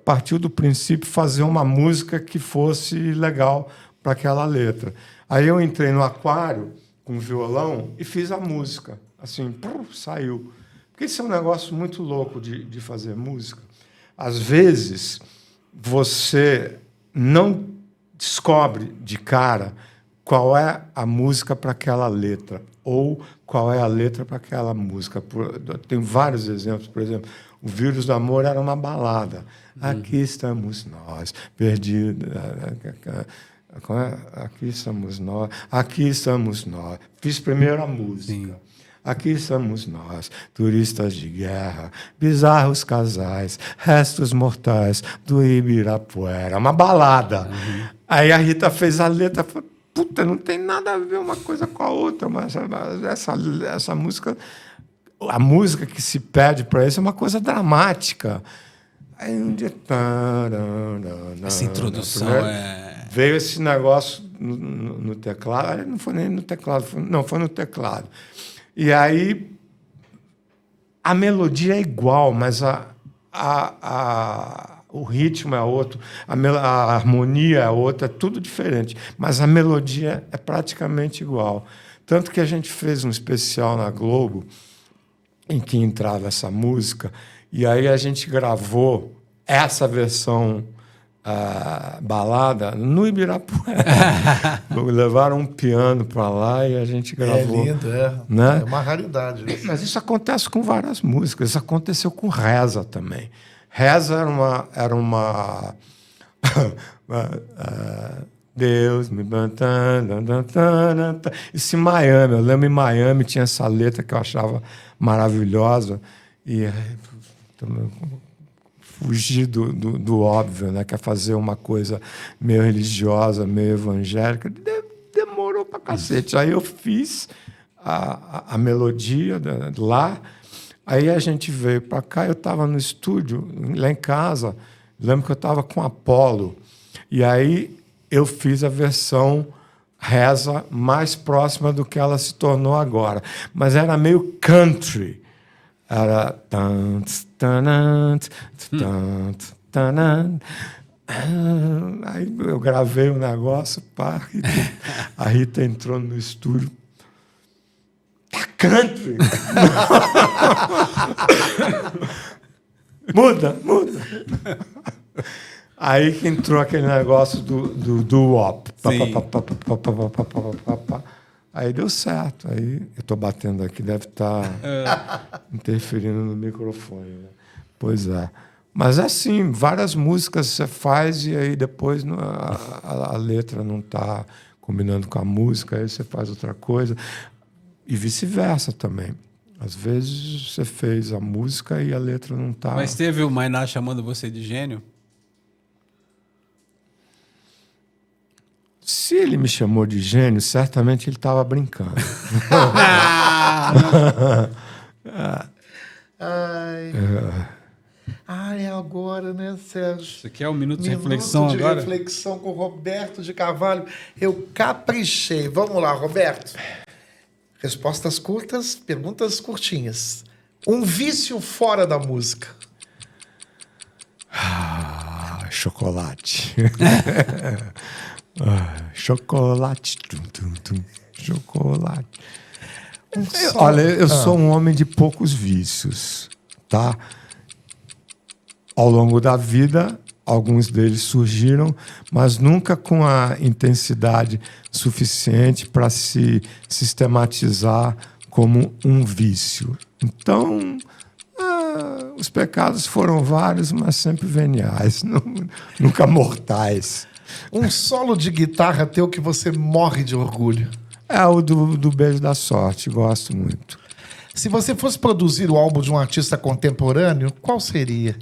Partiu do princípio fazer uma música que fosse legal para aquela letra. Aí eu entrei no aquário com o violão e fiz a música. Assim, saiu. Porque isso é um negócio muito louco de fazer música. Às vezes, você não descobre de cara qual é a música para aquela letra ou qual é a letra para aquela música. Tem vários exemplos. Por exemplo, O Vírus do Amor era uma balada. Aqui estamos nós, perdidos. Aqui estamos nós. Fiz primeiro a música. Sim. Aqui estamos nós, turistas de guerra, bizarros casais, restos mortais do Ibirapuera. Uma balada. Aí a Rita fez a letra, falou, puta, não tem nada a ver uma coisa com a outra, mas essa música... A música que se pede para isso é uma coisa dramática. Aí um dia... Essa introdução veio esse negócio no teclado. Não foi nem no teclado, foi no teclado. E aí a melodia é igual, mas o ritmo é outro, a harmonia é outra, é tudo diferente, mas a melodia é praticamente igual. Tanto que a gente fez um especial na Globo em que entrava essa música, e aí a gente gravou essa versão balada no Ibirapuera. Levaram um piano para lá e a gente gravou. É lindo, né? É uma raridade. Mas isso acontece com várias músicas. Isso aconteceu com Reza também. Reza era uma Deus me isso em Miami. Eu lembro em Miami tinha essa letra que eu achava maravilhosa e fugir do óbvio, né? Que é fazer uma coisa meio religiosa, meio evangélica. Demorou pra cacete. Aí eu fiz a melodia lá. Aí a gente veio para cá, eu estava no estúdio, lá em casa, lembro que eu estava com Apollo, e aí eu fiz a versão Reza mais próxima do que ela se tornou agora. Mas era meio country. Era... Aí eu gravei o negócio, pá, a Rita entrou no estúdio. Tá country! Muda. Aí que entrou aquele negócio do wop. Aí deu certo. Aí eu estou batendo aqui, deve estar interferindo no microfone. Né? Pois é. Mas é assim, várias músicas você faz e aí depois a letra não está combinando com a música, aí você faz outra coisa. E vice-versa também. Às vezes você fez a música e a letra não está... Mas teve o Mainá chamando você de gênio? Se ele me chamou de gênio, certamente ele estava brincando. Ai, é agora, né, Sérgio? Isso aqui é um minuto de reflexão agora? Reflexão com o Roberto de Carvalho. Eu caprichei. Vamos lá, Roberto. Respostas curtas, perguntas curtinhas. Um vício fora da música. Chocolate. Chocolate. Chocolate. Olha, eu sou um homem de poucos vícios, tá? Ao longo da vida, alguns deles surgiram, mas nunca com a intensidade suficiente para se sistematizar como um vício. Então, os pecados foram vários, mas sempre veniais, nunca mortais. Um solo de guitarra teu que você morre de orgulho. É o do Beijo da Sorte, gosto muito. Se você fosse produzir o álbum de um artista contemporâneo, qual seria?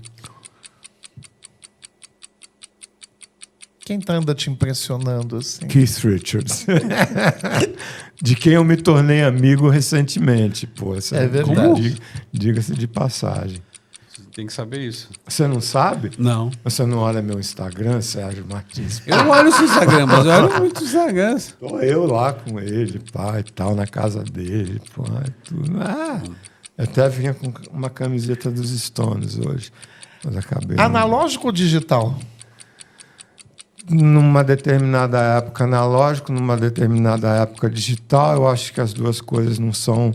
Quem anda te impressionando assim? Keith Richards. De quem eu me tornei amigo recentemente. Pô, é verdade. Diga-se de passagem. Você tem que saber isso. Você não sabe? Não. Você não olha meu Instagram, Sérgio Martins? Eu não olho o seu Instagram, mas eu olho muito o Instagram. Tô eu lá com ele, pai, e tal, na casa dele, pô, tudo. Eu até vinha com uma camiseta dos Stones hoje. Mas acabei. Analógico ou digital? Numa determinada época analógico, numa determinada época digital, eu acho que as duas coisas não são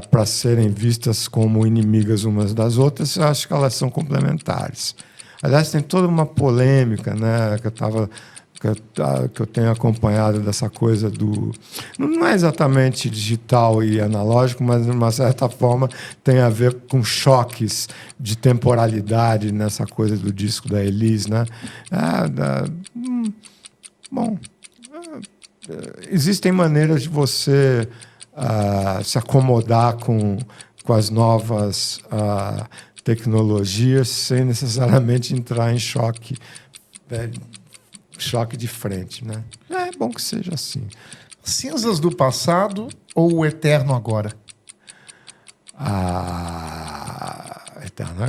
para serem vistas como inimigas umas das outras, eu acho que elas são complementares. Aliás, tem toda uma polêmica, né, que eu tenho acompanhado dessa coisa do... Não é exatamente digital e analógico, mas, de uma certa forma, tem a ver com choques de temporalidade nessa coisa do disco da Elis, né? Existem maneiras de você se acomodar com as novas tecnologias sem necessariamente entrar em choque de frente, né? É bom que seja assim. Cinzas do passado ou o eterno agora? Eterno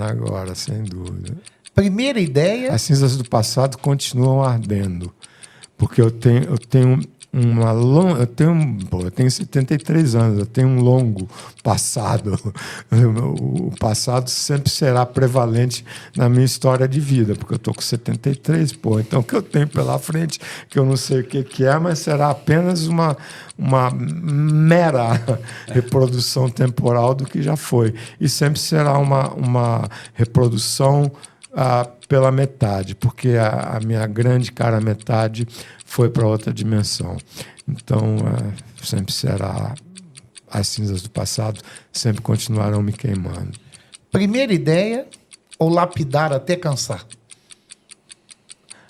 agora, sem dúvida. Primeira ideia... As cinzas do passado continuam ardendo, Porque eu tenho eu tenho 73 anos, eu tenho um longo passado. O passado sempre será prevalente na minha história de vida, porque eu estou com 73, então o que eu tenho pela frente, que eu não sei o que é, mas será apenas uma mera reprodução temporal do que já foi. E sempre será uma reprodução pela metade, porque a minha grande cara metade foi para outra dimensão. Então, sempre será, as cinzas do passado sempre continuarão me queimando. Primeira ideia ou lapidar até cansar?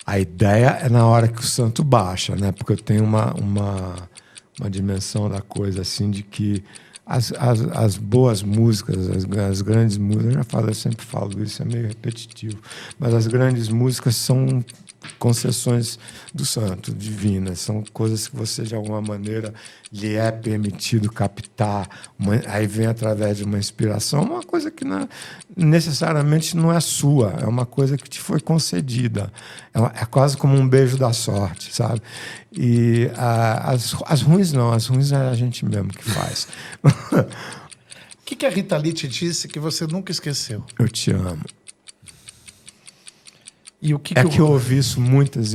A ideia é na hora que o santo baixa, né? Porque eu tenho uma dimensão da coisa assim de que as boas músicas, as grandes músicas, eu sempre falo isso, é meio repetitivo, mas as grandes músicas são concessões do santo, divinas, são coisas que você de alguma maneira lhe é permitido captar, aí vem através de uma inspiração, uma coisa que necessariamente não é sua, é uma coisa que te foi concedida, é quase como um beijo da sorte, sabe? E as ruins não, as ruins é a gente mesmo que faz. O que a Rita Lee te disse que você nunca esqueceu? Eu te amo. E o que eu ouvi isso muitas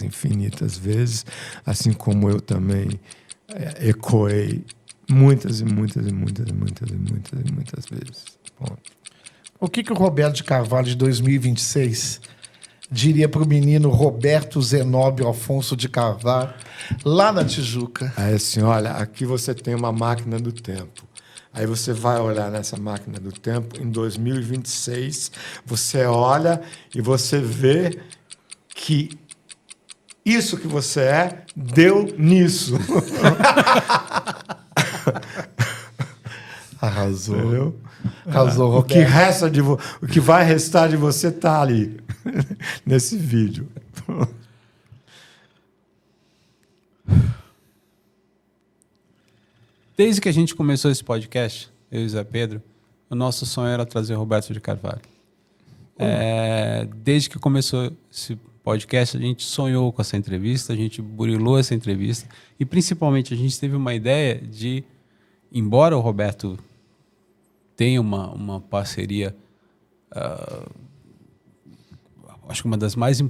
infinitas vezes, assim como eu também ecoei muitas vezes. Ponto. O que o Roberto de Carvalho de 2026 diria para o menino Roberto Zenóbio Afonso de Carvalho, lá na Tijuca? Aí assim, olha, aqui você tem uma máquina do tempo. Aí você vai olhar nessa máquina do tempo, em 2026, você olha e você vê que isso que você é deu nisso. Arrasou. Entendeu? Arrasou, o que vai restar de você está ali, nesse vídeo. Desde que a gente começou esse podcast, eu e o Zé Pedro, o nosso sonho era trazer o Roberto de Carvalho. Desde que começou esse podcast, a gente sonhou com essa entrevista, a gente burilou essa entrevista e, principalmente, a gente teve uma ideia de, embora o Roberto tenha uma parceria, acho que uma das mais...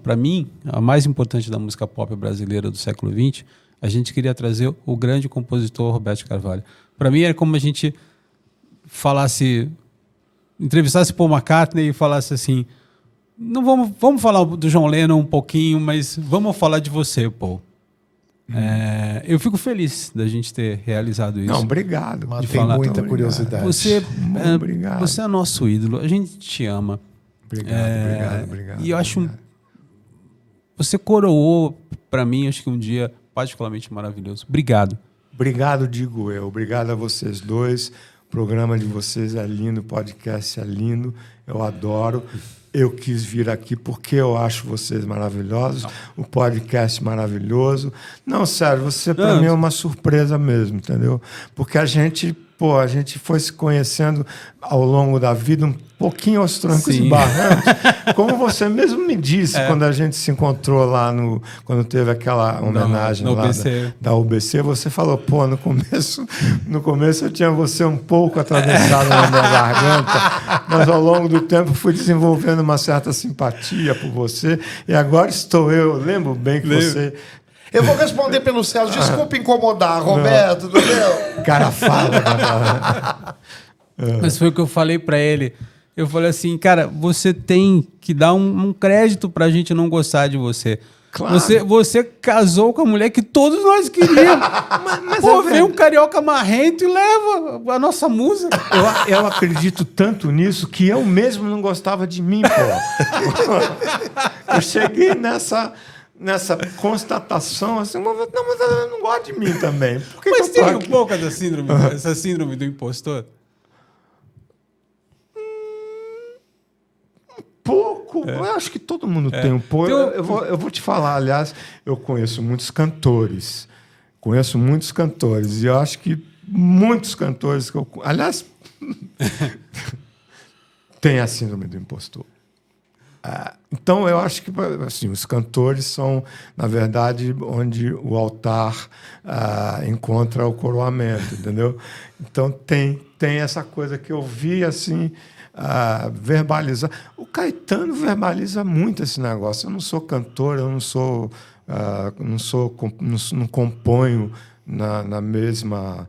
para mim, a mais importante da música pop brasileira do século XX, a gente queria trazer o grande compositor Roberto de Carvalho. Para mim, era como a gente entrevistasse Paul McCartney e falasse assim, não vamos falar do John Lennon um pouquinho, mas vamos falar de você, Paul. Eu fico feliz da gente ter realizado isso. Não, obrigado. Mas tem muita curiosidade. Obrigado. Você é nosso ídolo, a gente te ama. Obrigado. E eu acho... Você coroou, para mim, acho que um dia particularmente maravilhoso. Obrigado. Obrigado, digo eu. Obrigado a vocês dois. O programa de vocês é lindo, o podcast é lindo. Eu adoro. Eu quis vir aqui porque eu acho vocês maravilhosos, o podcast maravilhoso. Não, sério, você para mim é uma surpresa mesmo, entendeu? Porque a gente foi se conhecendo ao longo da vida, um pouquinho aos trancos e barrancos. Como você mesmo me disse quando a gente se encontrou lá quando teve aquela homenagem lá da UBC, você falou, no começo eu tinha você um pouco atravessado na minha garganta, mas ao longo do tempo fui desenvolvendo uma certa simpatia por você, e agora eu lembro bem que você... Eu vou responder pelo César. Desculpa incomodar, Roberto, entendeu? Cara, fala. Mas foi o que eu falei pra ele. Eu falei assim, cara, você tem que dar um crédito pra gente não gostar de você. Claro. Você casou com a mulher que todos nós queríamos. mas vem um carioca marrento e leva a nossa música. Eu acredito tanto nisso que eu mesmo não gostava de mim, pô. Eu cheguei nessa constatação, assim, mas ela não gosta de mim também. Mas tem um pouco essa síndrome do impostor? Pouco. Eu acho que todo mundo tem um pouco. Eu vou te falar, aliás, eu conheço muitos cantores. E eu acho que muitos cantores aliás, tem a síndrome do impostor. Então, eu acho que assim, os cantores são, na verdade, onde o altar encontra o coroamento, entendeu? Então, tem essa coisa que eu vi, assim, verbalizar. O Caetano verbaliza muito esse negócio. Eu não sou cantor, eu não componho na mesma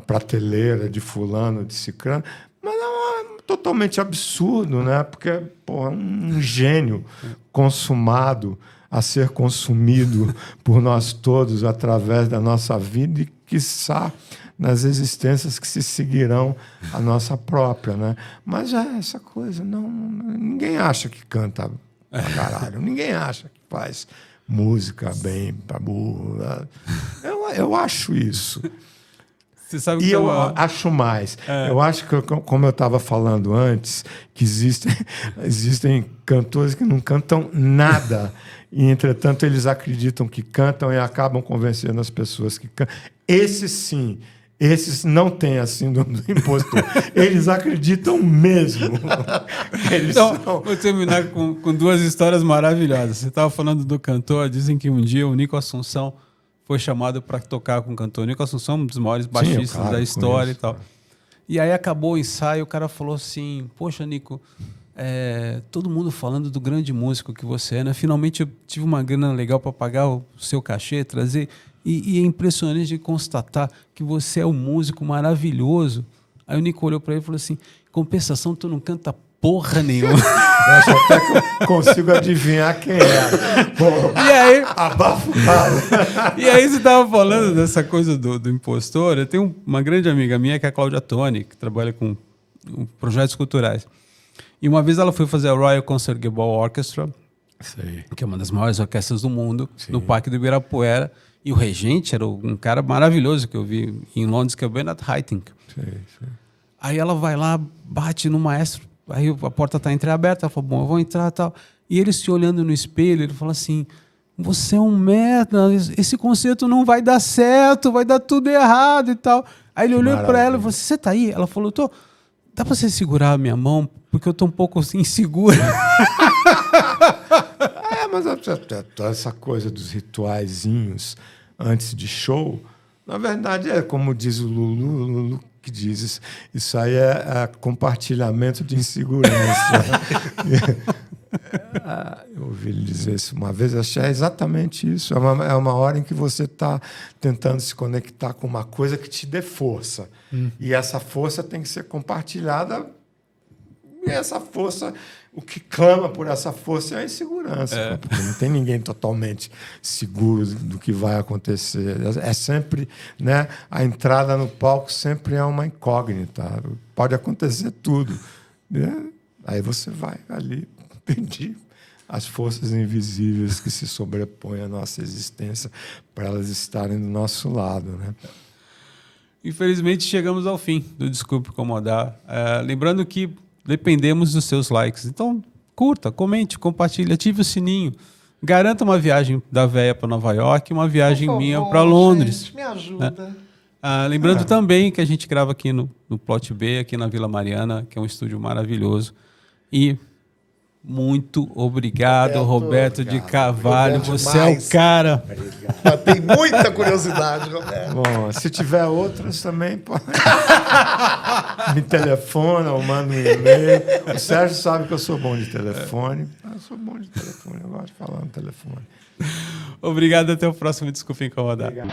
prateleira de fulano, de cicrano, mas é totalmente absurdo, né? Porque é um gênio consumado a ser consumido por nós todos através da nossa vida e, quiçá, nas existências que se seguirão a nossa própria, né? Mas essa coisa, ninguém acha que canta pra caralho, ninguém acha que faz música bem pra burro. Eu acho isso. Você sabe E que eu acho mais. Eu acho que, como eu estava falando antes, que existem cantores que não cantam nada e, entretanto, eles acreditam que cantam e acabam convencendo as pessoas que cantam. Esses não têm a síndrome do impostor. Eles acreditam mesmo. Vou terminar com duas histórias maravilhosas. Você estava falando do cantor, dizem que um dia o Nico Assunção foi chamado para tocar com o cantor. O Nico Assunção é um dos maiores baixistas da história e tal. E aí acabou o ensaio, o cara falou assim, poxa, Nico, todo mundo falando do grande músico que você é, né? Finalmente eu tive uma grana legal para pagar o seu cachê, trazer... E é impressionante de constatar que você é um músico maravilhoso. Aí o Nico olhou para ele e falou assim, compensação, tu não canta porra nenhuma. Eu acho até que eu consigo adivinhar quem é. E aí, abafado. E aí você estava falando dessa coisa do impostor. Eu tenho uma grande amiga minha, que é a Cláudia Toni, que trabalha com projetos culturais. E uma vez ela foi fazer a Royal Concertgebouw Orchestra, que é uma das maiores orquestras do mundo, no Parque do Ibirapuera. E o regente era um cara maravilhoso que eu vi em Londres, que é o Bernard Haitink. Aí ela vai lá, bate no maestro, aí a porta está entreaberta, ela fala, bom, eu vou entrar e tal. E ele se olhando no espelho, ele fala assim, você é um merda, esse concerto não vai dar certo, vai dar tudo errado e tal. Aí ele olhou para ela e falou, você tá aí? Ela falou, tô. Dá para você segurar a minha mão? Porque eu tô um pouco assim, insegura. Mas essa coisa dos rituaizinhos antes de show, na verdade, como diz o Lulu que diz isso aí é compartilhamento de insegurança. Eu ouvi ele dizer isso uma vez, achei exatamente isso. É uma hora em que você está tentando se conectar com uma coisa que te dê força. E essa força tem que ser compartilhada. E essa força, o que clama por essa força é a insegurança. Porque não tem ninguém totalmente seguro do que vai acontecer. É sempre, né, a entrada no palco sempre é uma incógnita. Pode acontecer tudo. Né? Aí você vai ali pedir as forças invisíveis que se sobrepõem à nossa existência para elas estarem do nosso lado, né? Infelizmente, chegamos ao fim do Desculpe Incomodar. Lembrando que dependemos dos seus likes. Então, curta, comente, compartilhe, ative o sininho. Garanta uma viagem da véia para Nova York e uma viagem minha para Londres. Gente, me ajuda. Lembrando também que a gente grava aqui no Plot B, aqui na Vila Mariana, que é um estúdio maravilhoso. E muito obrigado, Roberto de Carvalho. Você é o cara. Obrigado. Tem muita curiosidade, Roberto. Bom, se tiver outras também, pode. Me telefona ou manda um e-mail. O Sérgio sabe que eu sou bom de telefone. Eu sou bom de telefone, eu gosto de falar no telefone. Obrigado, até o próximo Desculpa Incomodar. Obrigado.